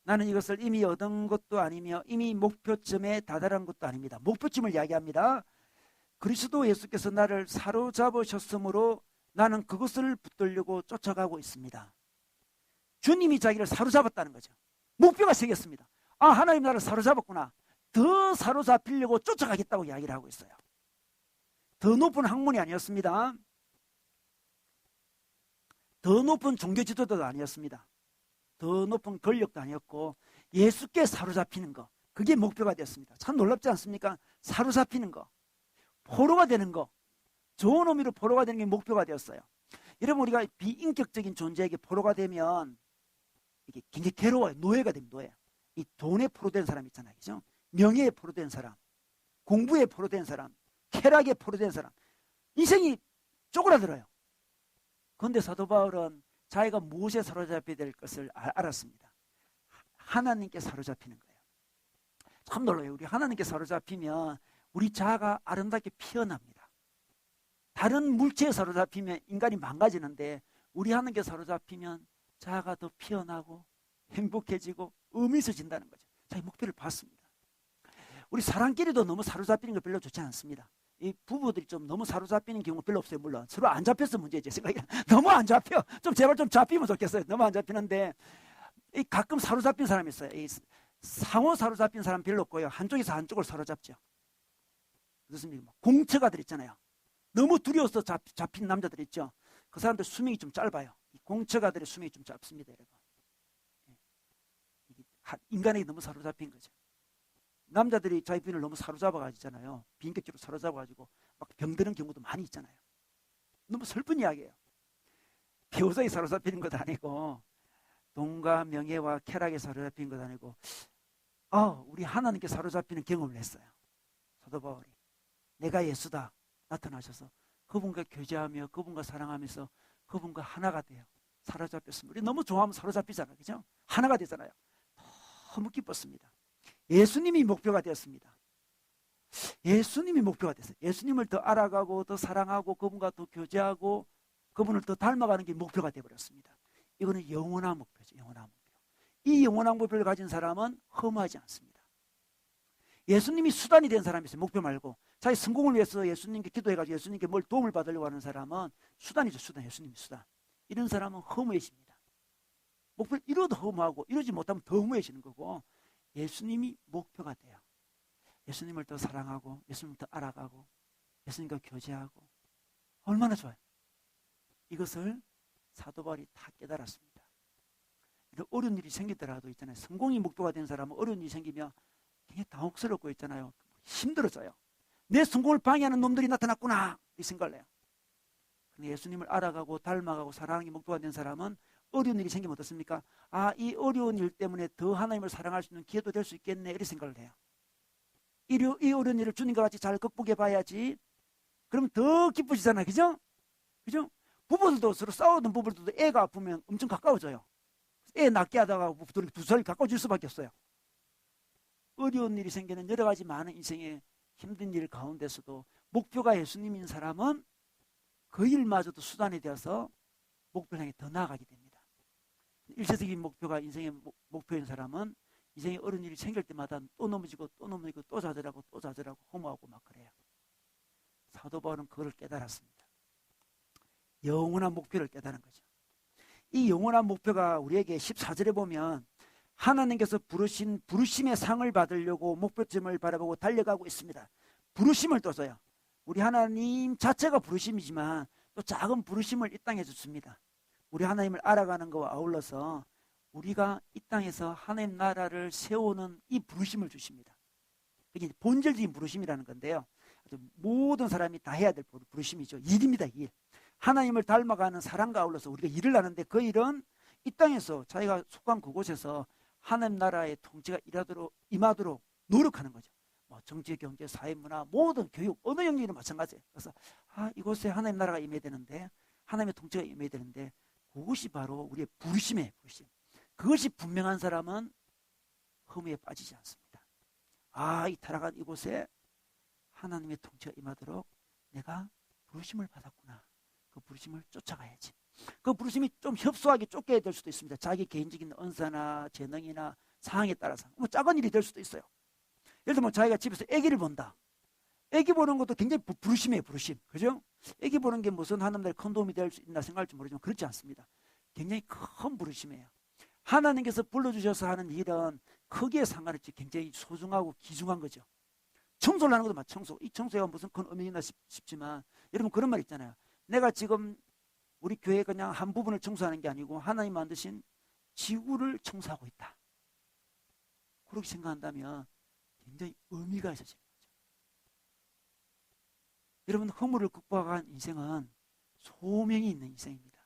나는 이것을 이미 얻은 것도 아니며 이미 목표점에 다다른 것도 아닙니다. 목표점을 이야기합니다. 그리스도 예수께서 나를 사로잡으셨으므로 나는 그것을 붙들려고 쫓아가고 있습니다. 주님이 자기를 사로잡았다는 거죠. 목표가 생겼습니다. 하나님 나를 사로잡았구나. 더 사로잡히려고 쫓아가겠다고 이야기를 하고 있어요. 더 높은 학문이 아니었습니다. 더 높은 종교 지도자도 아니었습니다. 더 높은 권력도 아니었고 예수께 사로잡히는 거, 그게 목표가 되었습니다. 참 놀랍지 않습니까? 사로잡히는 거, 포로가 되는 거, 좋은 의미로 포로가 되는 게 목표가 되었어요. 여러분, 우리가 비인격적인 존재에게 포로가 되면 이게 굉장히 괴로워요. 노예가 됩니다. 노예. 이 돈에 포로된 사람 있잖아요. 그죠? 명예에 포로된 사람, 공부에 포로된 사람, 쾌락에 포로된 사람, 인생이 쪼그라들어요. 그런데 사도 바울은 자기가 무엇에 사로잡혀야 될 것을 알았습니다. 하나님께 사로잡히는 거예요. 참 놀라요. 우리 하나님께 사로잡히면 우리 자아가 아름답게 피어납니다. 다른 물체에 사로잡히면 인간이 망가지는데 우리 하나님께 사로잡히면 자아가 더 피어나고 행복해지고 의미 있어진다는 거죠. 자기 목표를 봤습니다. 우리 사람끼리도 너무 사로잡히는 거 별로 좋지 않습니다. 이 부부들이 좀 너무 사로잡히는 경우 별로 없어요. 물론 서로 안 잡혀서 문제지. 생각에 너무 안 잡혀. 좀 제발 좀 잡히면 좋겠어요. 너무 안 잡히는데 이 가끔 사로잡힌 사람이 있어요. 이 상호 사로잡힌 사람 별로 없고요. 한쪽에서 한쪽을 사로잡죠. 그렇습니까? 공처가들 있잖아요. 너무 두려워서 잡힌 남자들 있죠. 그 사람들 수명이 좀 짧아요. 이 공처가들의 수명이 좀 짧습니다, 여러분. 인간에게 너무 사로잡힌 거죠. 남자들이 자기 부인을 너무 사로잡아가지잖아요. 비인격적으로 사로잡아가지고 막 병드는 경우도 많이 있잖아요. 너무 슬픈 이야기예요. 배우자에 사로잡히는 것도 아니고 돈과 명예와 쾌락에 사로잡히는 것도 아니고 우리 하나님께 사로잡히는 경험을 했어요. 사도 바울이 내가 예수다 나타나셔서 그분과 교제하며 그분과 사랑하면서 그분과 하나가 돼요. 사로잡혔습니다. 우리 너무 좋아하면 사로잡히잖아요. 그죠? 하나가 되잖아요. 너무 기뻤습니다. 예수님이 목표가 되었습니다. 예수님이 목표가 됐어요. 예수님을 더 알아가고 더 사랑하고 그분과 더 교제하고 그분을 더 닮아가는 게 목표가 되어버렸습니다. 이거는 영원한 목표죠. 영원한 목표. 이 영원한 목표를 가진 사람은 허무하지 않습니다. 예수님이 수단이 된 사람이 있어요. 목표 말고. 자기 성공을 위해서 예수님께 기도해가지고 예수님께 뭘 도움을 받으려고 하는 사람은 수단이죠. 수단. 예수님이 수단. 이런 사람은 허무해집니다. 목표를 이루어도 허무하고 이루지 못하면 더 허무해지는 거고 예수님이 목표가 돼요. 예수님을 더 사랑하고 예수님을 더 알아가고 예수님과 교제하고 얼마나 좋아요. 이것을 사도 바울이 다 깨달았습니다. 이런 어려운 일이 생기더라도 있잖아요. 성공이 목표가 된 사람은 어려운 일이 생기면 굉장히 당혹스럽고 있잖아요. 힘들어져요. 내 성공을 방해하는 놈들이 나타났구나 이 생각을 해요. 근데 예수님을 알아가고 닮아가고 사랑하는 게 목표가 된 사람은 어려운 일이 생기면 어떻습니까? 이 어려운 일 때문에 더 하나님을 사랑할 수 있는 기회도 될 수 있겠네 이렇게 생각을 해요. 이 어려운 일을 주님과 같이 잘 극복해 봐야지. 그러면 더 기쁘시잖아요. 그죠? 그죠? 부부들도 서로 싸우던 부부들도 애가 아프면 엄청 가까워져요. 애 낳게 하다가 두 살 가까워질 수밖에 없어요. 어려운 일이 생기는 여러 가지 많은 인생의 힘든 일 가운데서도 목표가 예수님인 사람은 그 일마저도 수단이 되어서 목표를 향해 더 나아가게 됩니다. 일시적인 목표가 인생의 목표인 사람은 인생에 어려운 일이 생길 때마다 또 넘어지고 또 넘어지고 또 좌절하고 또 좌절하고 허무하고 막 그래요. 사도 바울은 그걸 깨달았습니다. 영원한 목표를 깨달은 거죠. 이 영원한 목표가 우리에게 14절에 보면 하나님께서 부르신 부르심의 상을 받으려고 목표점을 바라보고 달려가고 있습니다. 부르심을 또 줘요. 우리 하나님 자체가 부르심이지만 또 작은 부르심을 이 땅에 줬습니다. 우리 하나님을 알아가는 것과 아울러서 우리가 이 땅에서 하나님 나라를 세우는 이 부르심을 주십니다. 그게 본질적인 부르심이라는 건데요. 모든 사람이 다 해야 될 부르심이죠. 일입니다. 일. 하나님을 닮아가는 사랑과 아울러서 우리가 일을 하는데 그 일은 이 땅에서 자기가 속한 그곳에서 하나님 나라의 통치가 임하도록 노력하는 거죠. 뭐 정치, 경제, 사회, 문화, 모든 교육, 어느 영역이나 마찬가지예요. 그래서 이곳에 하나님 나라가 임해야 되는데, 하나님의 통치가 임해야 되는데, 그것이 바로 우리의 부르심이에요. 부르심. 그것이 분명한 사람은 허무에 빠지지 않습니다. 이 타락한 이곳에 하나님의 통치가 임하도록 내가 부르심을 받았구나. 그 부르심을 쫓아가야지. 그 부르심이 좀 협소하게 쫓겨야 될 수도 있습니다. 자기 개인적인 언사나 재능이나 상황에 따라서 뭐 작은 일이 될 수도 있어요. 예를 들면 자기가 집에서 아기를 본다. 아기 보는 것도 굉장히 부르심이에요. 부르심. 그죠? 아기 보는 게 무슨 하나님의 큰 도움이 될 수 있나 생각할지 모르지만 그렇지 않습니다. 굉장히 큰 부르심이에요. 하나님께서 불러주셔서 하는 일은 크기에 상관없이 굉장히 소중하고 귀중한 거죠. 청소를 하는 것도 마찬가지로 청소. 이 청소가 무슨 큰 의미 있나 싶지만 여러분 그런 말 있잖아요. 내가 지금 우리 교회 그냥 한 부분을 청소하는 게 아니고 하나님 만드신 지구를 청소하고 있다. 그렇게 생각한다면 굉장히 의미가 있어지는 거죠. 여러분 허물을 극복한 인생은 소명이 있는 인생입니다.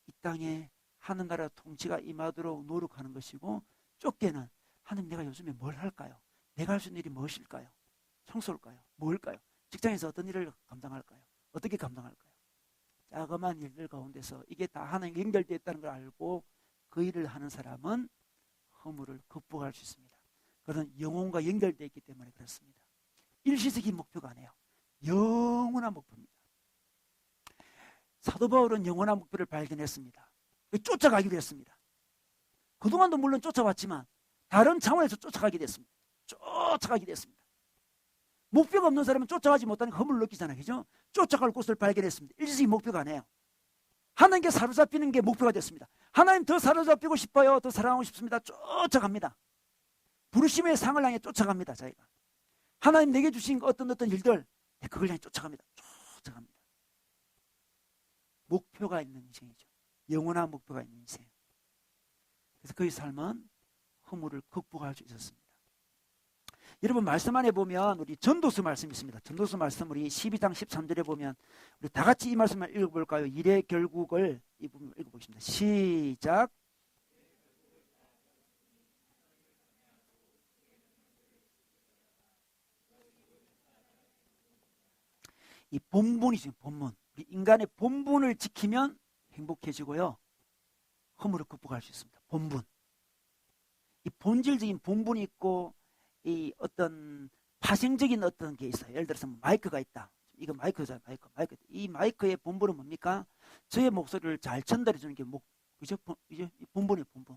이 땅에 하늘나라 통치가 임하도록 노력하는 것이고 쫓게는 하나님 내가 요즘에 뭘 할까요? 내가 할 수 있는 일이 무엇일까요? 청소일까요? 뭘까요? 직장에서 어떤 일을 감당할까요? 어떻게 감당할까요? 자그마한 일들 가운데서 이게 다 하나님 연결되어 있다는 걸 알고 그 일을 하는 사람은 허물을 극복할 수 있습니다. 그런 영혼과 연결되어 있기 때문에 그렇습니다. 일시적인 목표가 아니에요. 영원한 목표입니다. 사도 바울은 영원한 목표를 발견했습니다. 쫓아가기로 했습니다. 그동안도 물론 쫓아왔지만 다른 차원에서 쫓아가게 됐습니다. 쫓아가게 됐습니다. 목표가 없는 사람은 쫓아가지 못하는 허물을 느끼잖아요. 그죠? 쫓아갈 곳을 발견했습니다. 일시적인 목표가 아니에요. 하나님께 사로잡히는 게 목표가 됐습니다. 하나님 더 사로잡히고 싶어요. 더 사랑하고 싶습니다. 쫓아갑니다. 부르심의 상을 향해 쫓아갑니다. 자기가. 하나님 내게 주신 어떤 일들 그걸 향해 쫓아갑니다. 쫓아갑니다. 목표가 있는 인생이죠. 영원한 목표가 있는 인생. 그래서 그의 삶은 허물을 극복할 수 있었습니다. 여러분 말씀 안에 보면 우리 전도서 말씀이 있습니다. 전도서 말씀 우리 12장 13절에 보면 우리 다 같이 이 말씀을 읽어볼까요? 일의 결국을 이 부분 읽어보겠습니다. 시작. 이 본분이죠. 본분. 우리 인간의 본분을 지키면 행복해지고요. 허물을 극복할 수 있습니다. 본분. 이 본질적인 본분이 있고 이 어떤 파생적인 어떤 게 있어요. 예를 들어서 마이크가 있다. 이거 마이크잖아요. 마이크. 이 마이크의 본분은 뭡니까? 저의 목소리를 잘 전달해 주는 게 그죠? 이 본분이에요. 본분.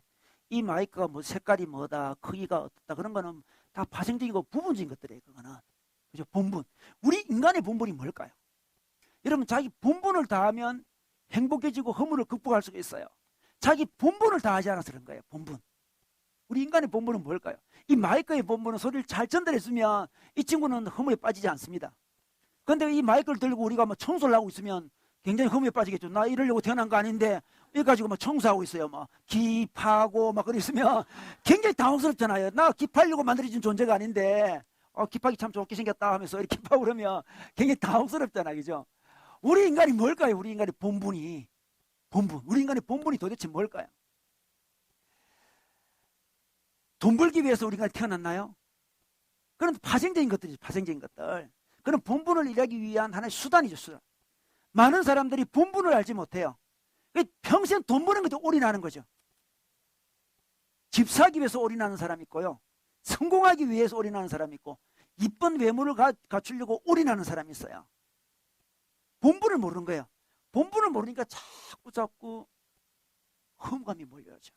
이 마이크가 뭐 색깔이 뭐다, 크기가 어떻다 그런 거는 다 파생적이고 부분적인 것들이에요. 그거는. 그죠? 본분. 우리 인간의 본분이 뭘까요? 여러분 자기 본분을 다하면 행복해지고 허물을 극복할 수가 있어요. 자기 본분을 다하지 않아서 그런 거예요. 본분. 우리 인간의 본분은 뭘까요? 이 마이크의 본분은 소리를 잘 전달해주면 이 친구는 허무에 빠지지 않습니다. 그런데 이 마이크를 들고 우리가 뭐 청소를 하고 있으면 굉장히 허무에 빠지겠죠. 나 이러려고 태어난 거 아닌데 이거 가지고 막 청소하고 있어요. 막 기파고 막 그랬으면 굉장히 당황스럽잖아요. 나 기파려고 만들어진 존재가 아닌데 기파기 참 좋게 생겼다 하면서 이렇게 기파고 그러면 굉장히 당황스럽잖아요. 그죠? 우리 인간이 뭘까요? 우리 인간의 본분이. 우리 인간의 본분이 도대체 뭘까요? 돈 벌기 위해서 우리가 태어났나요? 그런 파생적인 것들이죠. 파생적인 것들. 그런 본분을 일하기 위한 하나의 수단이죠. 수단. 많은 사람들이 본분을 알지 못해요. 평생 돈 버는 것도 올인하는 거죠. 집 사기 위해서 올인하는 사람이 있고요. 성공하기 위해서 올인하는 사람이 있고 이쁜 외모를 갖추려고 올인하는 사람이 있어요. 본분을 모르는 거예요. 본분을 모르니까 자꾸 허무감이 몰려오죠.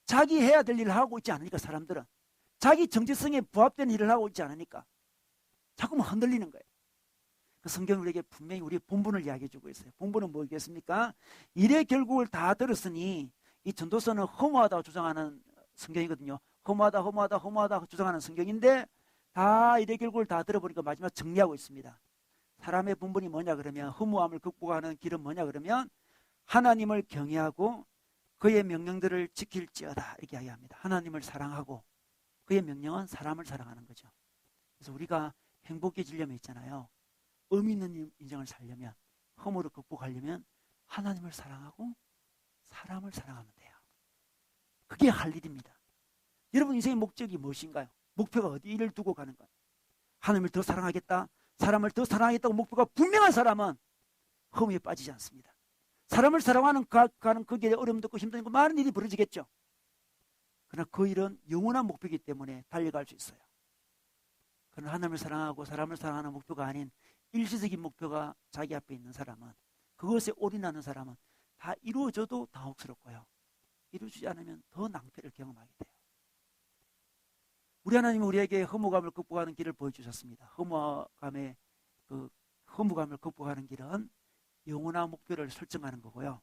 자기 해야 될 일을 하고 있지 않으니까 사람들은 자기 정체성에 부합된 일을 하고 있지 않으니까 자꾸만 흔들리는 거예요. 그 성경은 우리에게 분명히 우리의 본분을 이야기해 주고 있어요. 본분은 뭐겠습니까? 일의 결국을 다 들었으니 이 전도서는 허무하다고 주장하는 성경이거든요. 허무하다 주장하는 성경인데 다 일의 결국을 다 들어보니까 마지막 정리하고 있습니다. 사람의 본분이 뭐냐 그러면 허무함을 극복하는 길은 뭐냐 그러면 하나님을 경외하고 그의 명령들을 지킬지어다 이렇게 이야기합니다. 하나님을 사랑하고 그의 명령은 사람을 사랑하는 거죠. 그래서 우리가 행복해지려면 있잖아요. 의미 있는 인생을 살려면 허무를 극복하려면 하나님을 사랑하고 사람을 사랑하면 돼요. 그게 할 일입니다. 여러분 인생의 목적이 무엇인가요? 목표가 어디를 두고 가는가요? 하나님을 더 사랑하겠다, 사람을 더 사랑하겠다고 목표가 분명한 사람은 허무에 빠지지 않습니다. 사람을 사랑하는 가는 거기에 어려움도 있고 힘든 거 많은 일이 벌어지겠죠. 그러나 그 일은 영원한 목표이기 때문에 달려갈 수 있어요. 그러나 하나님을 사랑하고 사람을 사랑하는 목표가 아닌 일시적인 목표가 자기 앞에 있는 사람은, 그것에 올인하는 사람은 다 이루어져도 당혹스럽고요. 이루어지지 않으면 더 낭패를 경험하게 돼요. 우리 하나님은 우리에게 허무감을 극복하는 길을 보여주셨습니다. 허무감을 극복하는 길은 영원한 목표를 설정하는 거고요.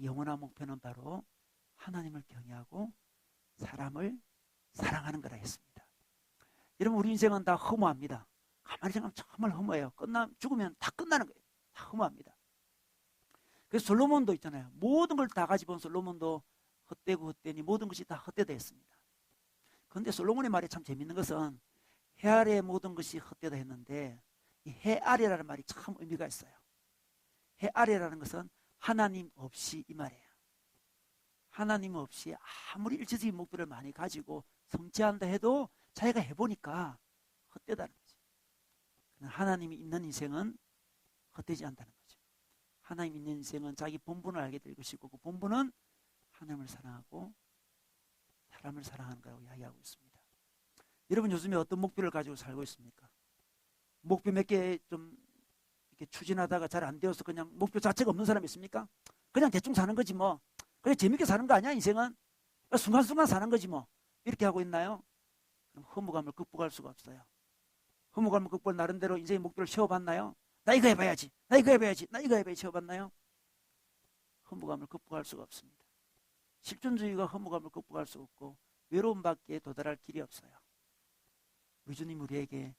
영원한 목표는 바로 하나님을 경외하고 사람을 사랑하는 거라 했습니다. 여러분 우리 인생은 다 허무합니다. 가만히 생각하면 정말 허무해요. 죽으면 다 끝나는 거예요. 다 허무합니다. 그래서 솔로몬도 있잖아요. 모든 걸 다 가지고 온 솔로몬도 헛되고 헛되니 모든 것이 다 헛되다 했습니다. 그런데 솔로몬의 말이 참 재밌는 것은 해 아래의 모든 것이 헛되다 했는데 이 해 아래라는 말이 참 의미가 있어요. 해 아래라는 것은 하나님 없이 이 말이에요. 하나님 없이 아무리 일시적인 목표를 많이 가지고 성취한다 해도 자기가 해보니까 헛되다는 거죠. 하나님이 있는 인생은 헛되지 않다는 거죠. 하나님 있는 인생은 자기 본분을 알게 될 것이고 그 본분은 하나님을 사랑하고 사람을 사랑하는 거라고 이야기하고 있습니다. 여러분 요즘에 어떤 목표를 가지고 살고 있습니까? 목표 몇 개 좀 이렇게 추진하다가 잘 안 되어서 그냥 목표 자체가 없는 사람이 있습니까? 그냥 대충 사는 거지 뭐. 그냥 재밌게 사는 거 아니야 인생은? 순간순간 사는 거지 뭐. 이렇게 하고 있나요? 그럼 허무감을 극복할 수가 없어요. 허무감을 극복할 나름대로 인생의 목표를 세워봤나요? 나 이거 해봐야지. 나 이거 해봐야지. 나 이거 해봐야지 세워봤나요? 허무감을 극복할 수가 없습니다. 실존주의가 허무감을 극복할 수 없고 외로움밖에 도달할 길이 없어요. 우리 주님 우리에게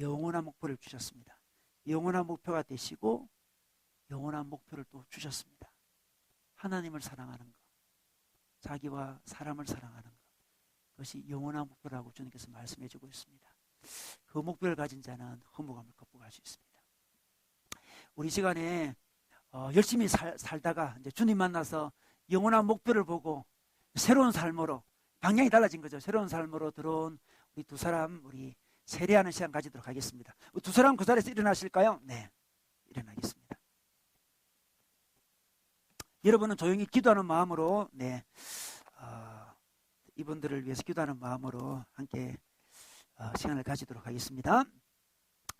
영원한 목표를 주셨습니다. 영원한 목표가 되시고 영원한 목표를 또 주셨습니다. 하나님을 사랑하는 것, 자기와 사람을 사랑하는 것, 그것이 영원한 목표라고 주님께서 말씀해 주고 있습니다. 그 목표를 가진 자는 허무감을 극복할 수 있습니다. 우리 시간에 열심히 살다가 이제 주님 만나서 영원한 목표를 보고 새로운 삶으로 방향이 달라진 거죠. 새로운 삶으로 들어온 우리 두 사람 우리 세례하는 시간 가지도록 하겠습니다. 두 사람 그 자리에서 일어나실까요? 네, 일어나겠습니다. 여러분은 조용히 기도하는 마음으로 이분들을 위해서 기도하는 마음으로 함께 시간을 가지도록 하겠습니다.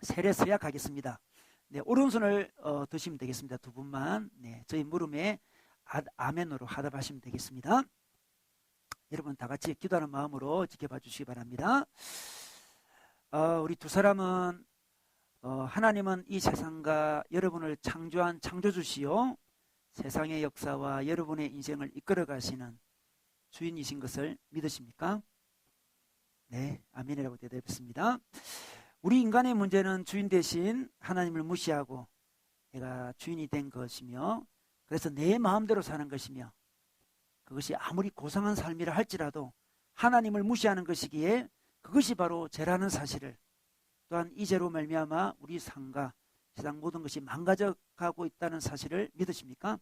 세례 서약하겠습니다. 네, 오른손을 드시면 되겠습니다. 두 분만. 네, 저희 물음에 아멘으로 화답하시면 되겠습니다. 여러분 다 같이 기도하는 마음으로 지켜봐 주시기 바랍니다. 우리 두 사람은 하나님은 이 세상과 여러분을 창조한 창조주시요 세상의 역사와 여러분의 인생을 이끌어 가시는 주인이신 것을 믿으십니까? 네, 아멘이라고 대답했습니다. 우리 인간의 문제는 주인 대신 하나님을 무시하고 내가 주인이 된 것이며 그래서 내 마음대로 사는 것이며 그것이 아무리 고상한 삶이라 할지라도 하나님을 무시하는 것이기에 그것이 바로 죄라는 사실을 또한 이 죄로 말미암아 우리 삶과 세상 모든 것이 망가져가고 있다는 사실을 믿으십니까?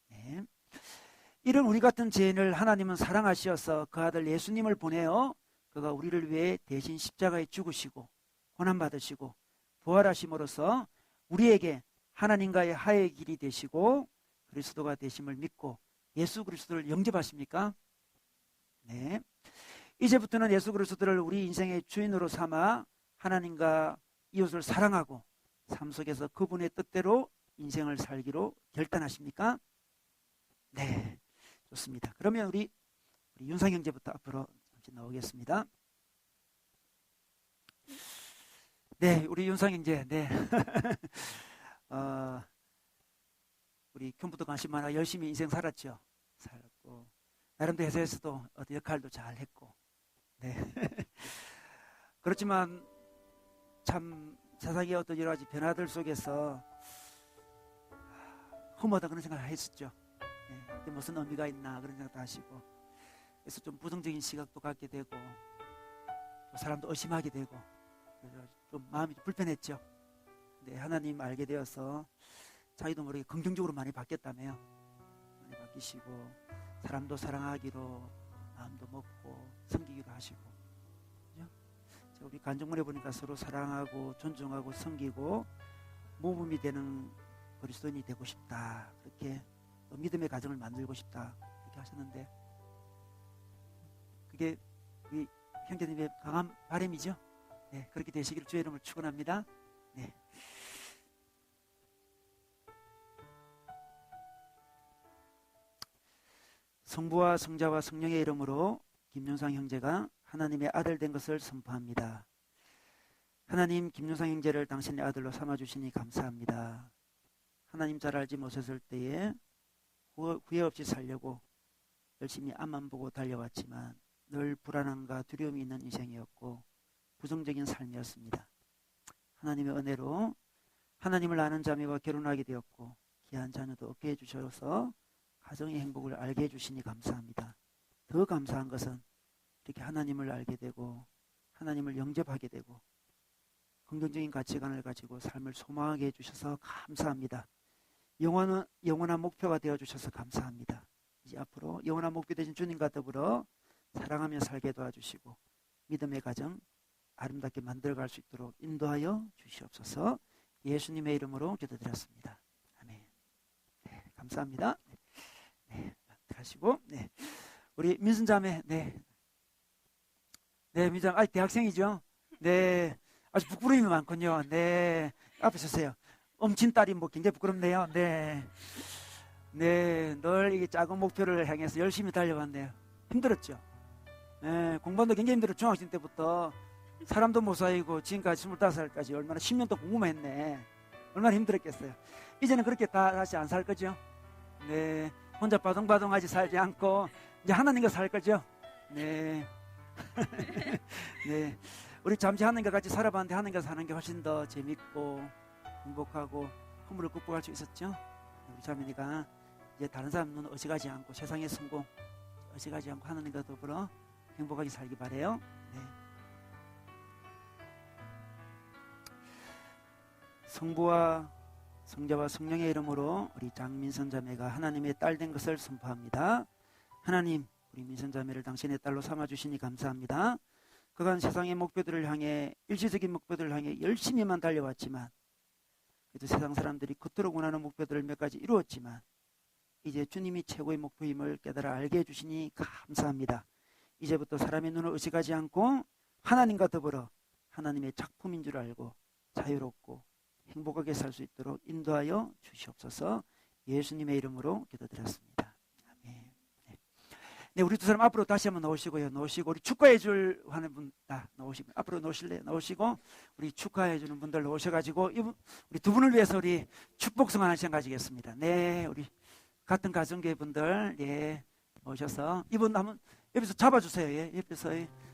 네. 이런 우리 같은 죄인을 하나님은 사랑하시어서 그 아들 예수님을 보내어 그가 우리를 위해 대신 십자가에 죽으시고 고난받으시고 부활하심으로써 우리에게 하나님과의 화해의 길이 되시고 그리스도가 되심을 믿고 예수 그리스도를 영접하십니까? 네. 이제부터는 예수 그리스도를 우리 인생의 주인으로 삼아 하나님과 이웃을 사랑하고 삶 속에서 그분의 뜻대로 인생을 살기로 결단하십니까? 네, 좋습니다. 그러면 우리 윤상 형제부터 앞으로 잠시 나오겠습니다. 네, 우리 윤상 형제, 네. 우리 경부도 관심 많아 열심히 인생 살았죠. 살았고, 나름대로 회사에서도 어떤 역할도 잘 했고, 네. 그렇지만 참 세상의 어떤 여러 가지 변화들 속에서 허무하다 그런 생각을 했었죠. 네, 이게 무슨 의미가 있나 그런 생각도 하시고, 그래서 좀 부정적인 시각도 갖게 되고, 또 사람도 의심하게 되고, 그래서 좀 마음이 불편했죠. 근데 하나님 알게 되어서 자기도 모르게 긍정적으로 많이 바뀌었다며요. 많이 바뀌시고, 사람도 사랑하기로 마음도 먹고 섬기기로 하시고, 그죠? 우리 간증문에 보니까 서로 사랑하고 존중하고 섬기고 모범이 되는 그리스도인이 되고 싶다, 그렇게 또 믿음의 가정을 만들고 싶다, 그렇게 하셨는데, 그게 우리 형제님의 강한 바람이죠. 네, 그렇게 되시기를 주의 이름으로 축원합니다. 네. 성부와 성자와 성령의 이름으로 김윤상 형제가 하나님의 아들 된 것을 선포합니다. 하나님, 김윤상 형제를 당신의 아들로 삼아주시니 감사합니다. 하나님 잘 알지 못했을 때에 후회 없이 살려고 열심히 앞만 보고 달려왔지만 늘 불안함과 두려움이 있는 인생이었고 부정적인 삶이었습니다. 하나님의 은혜로 하나님을 아는 자매와 결혼하게 되었고 귀한 자녀도 얻게 해주셔서 가정의 행복을 알게 해주시니 감사합니다. 더 감사한 것은 이렇게 하나님을 알게 되고 하나님을 영접하게 되고 긍정적인 가치관을 가지고 삶을 소망하게 해주셔서 감사합니다. 영원한 목표가 되어주셔서 감사합니다. 이제 앞으로 영원한 목표 되신 주님과 더불어 사랑하며 살게 도와주시고 믿음의 가정 아름답게 만들어갈 수 있도록 인도하여 주시옵소서. 예수님의 이름으로 기도드렸습니다. 아멘. 네, 감사합니다. 네, 하시고, 네, 우리 민순자매, 네, 민순자매 아직 대학생이죠. 네, 아주 부끄러움이 많군요. 네, 앞에 서세요. 엄친딸이 뭐 굉장히 부끄럽네요. 네, 늘 이게 작은 목표를 향해서 열심히 달려왔네요. 힘들었죠. 네, 공부도 굉장히 힘들었죠. 중학생 때부터 사람도 못 사귀고 지금까지 25살까지 얼마나 10년 동안 공부만 했네. 얼마나 힘들었겠어요. 이제는 그렇게 다시 안 살 거죠. 네, 혼자 바둥바둥하지 살지 않고 이제 하나님과 살 거죠. 네. 네, 우리 잠시 하나님과 같이 살아봤는데 하나님과 사는 게 훨씬 더 재밌고 행복하고 허물을 극복할 수 있었죠. 우리 자매니까 이제 다른 사람 눈 의식하지 않고 세상의 성공 의식하지 않고 하나님과 더불어 행복하게 살기 바래요. 네. 성부와 성자와 성령의 이름으로 우리 장민선 자매가 하나님의 딸 된 것을 선포합니다. 하나님, 우리 민선 자매를 당신의 딸로 삼아주시니 감사합니다. 그간 세상의 목표들을 향해 일시적인 목표들을 향해 열심히만 달려왔지만 그래도 세상 사람들이 겉으로 원하는 목표들을 몇 가지 이루었지만 이제 주님이 최고의 목표임을 깨달아 알게 해주시니 감사합니다. 이제부터 사람의 눈을 의식하지 않고 하나님과 더불어 하나님의 작품인 줄 알고 자유롭고 행복하게 살 수 있도록 인도하여 주시옵소서. 예수님의 이름으로 기도드렸습니다. 아멘. 네, 우리 두 사람 앞으로 다시 한번 나오시고요. 나오시고 우리 축하해 줄 하는 분 다 나오시고 앞으로 나오실래요? 나오시고 우리 축하해 주는 분들 나오셔가지고 우리 두 분을 위해서 우리 축복성 하나 시간 가지겠습니다. 네, 우리 같은 가정교회 분들 예 오셔서 이분 한번 옆에서 잡아주세요. 예, 옆에서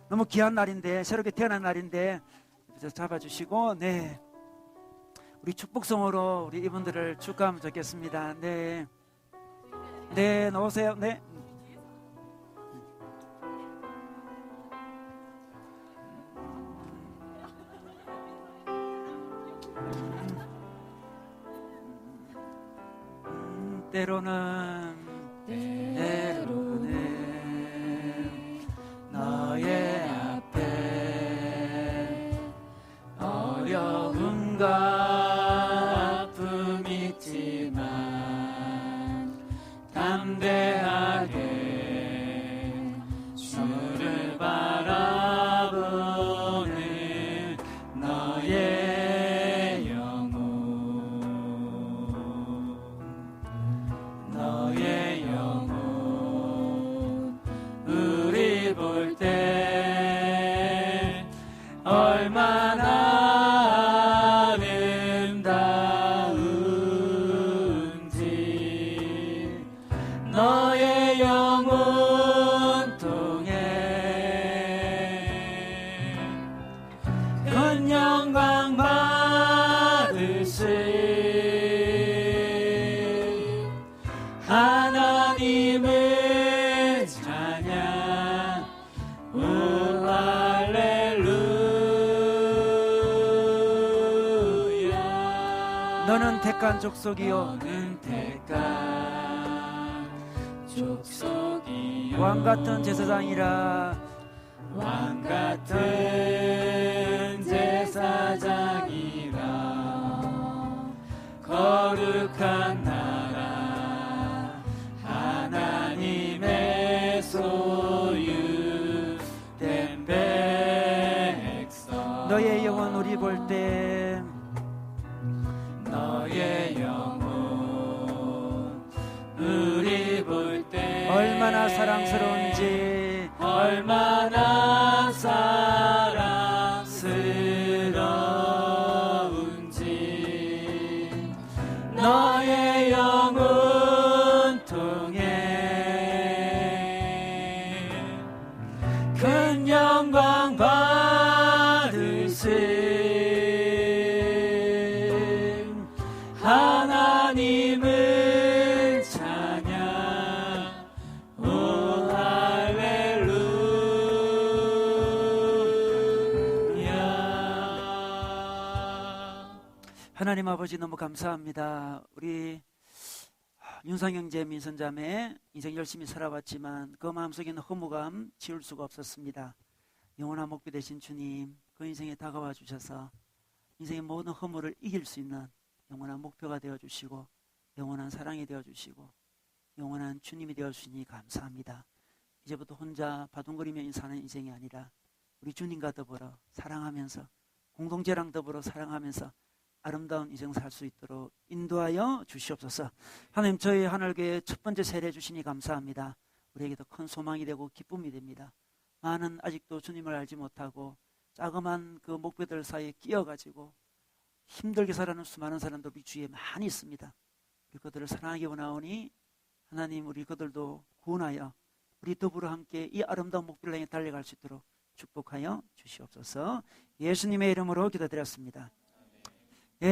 너무 귀한 날인데 새롭게 태어난 날인데 옆에서 잡아주시고 네. 우리 축복성으로 우리 이분들을 축하하면 좋겠습니다. 네, 네, 나오세요. 네. 때로는 너의 앞에 어려움과 담대하게 주를 바라보는 너의 영혼 우리 볼 때 얼마나 너의 영혼 통해 큰 영광 받으시 하나님을 찬양 오 할렐루야. 너는 택한 족속이요 너는 택한 족속이요 왕 같은 제사장이라 왕 같은 제사장이라 거룩한 나라 하나님의 소유된 백성 너의 영혼 우리 볼 때 너의 영혼 우리 볼 때 얼마나 사랑스러운지 얼마나 사랑스러운지 너의 영혼 통해 큰 영광 받으시 하나님을 찬양 오 할렐루야. 하나님 아버지 너무 감사합니다. 우리 윤상형제 민선자매 인생 열심히 살아왔지만 그 마음속에 있는 허무감 지울 수가 없었습니다. 영원한 목표 되신 주님, 그 인생에 다가와 주셔서 인생의 모든 허물을 이길 수 있는 영원한 목표가 되어주시고 영원한 사랑이 되어주시고 영원한 주님이 되어주시니 감사합니다. 이제부터 혼자 바둥거리며 사는 인생이 아니라 우리 주님과 더불어 사랑하면서 공동체랑 더불어 사랑하면서 아름다운 인생 살 수 있도록 인도하여 주시옵소서. 하나님, 저희 하늘교회 첫 번째 세례 주시니 감사합니다. 우리에게도 큰 소망이 되고 기쁨이 됩니다. 많은 아직도 주님을 알지 못하고 자그마한 그 목표들 사이에 끼어가지고 힘들게 살아가는 수많은 사람도 우리 주위에 많이 있습니다. 우리 그들을 사랑하기 원하오니 하나님, 우리 그들도 구원하여 우리 더불어 함께 이 아름다운 목표를 향해 달려갈 수 있도록 축복하여 주시옵소서. 예수님의 이름으로 기도드렸습니다. 예.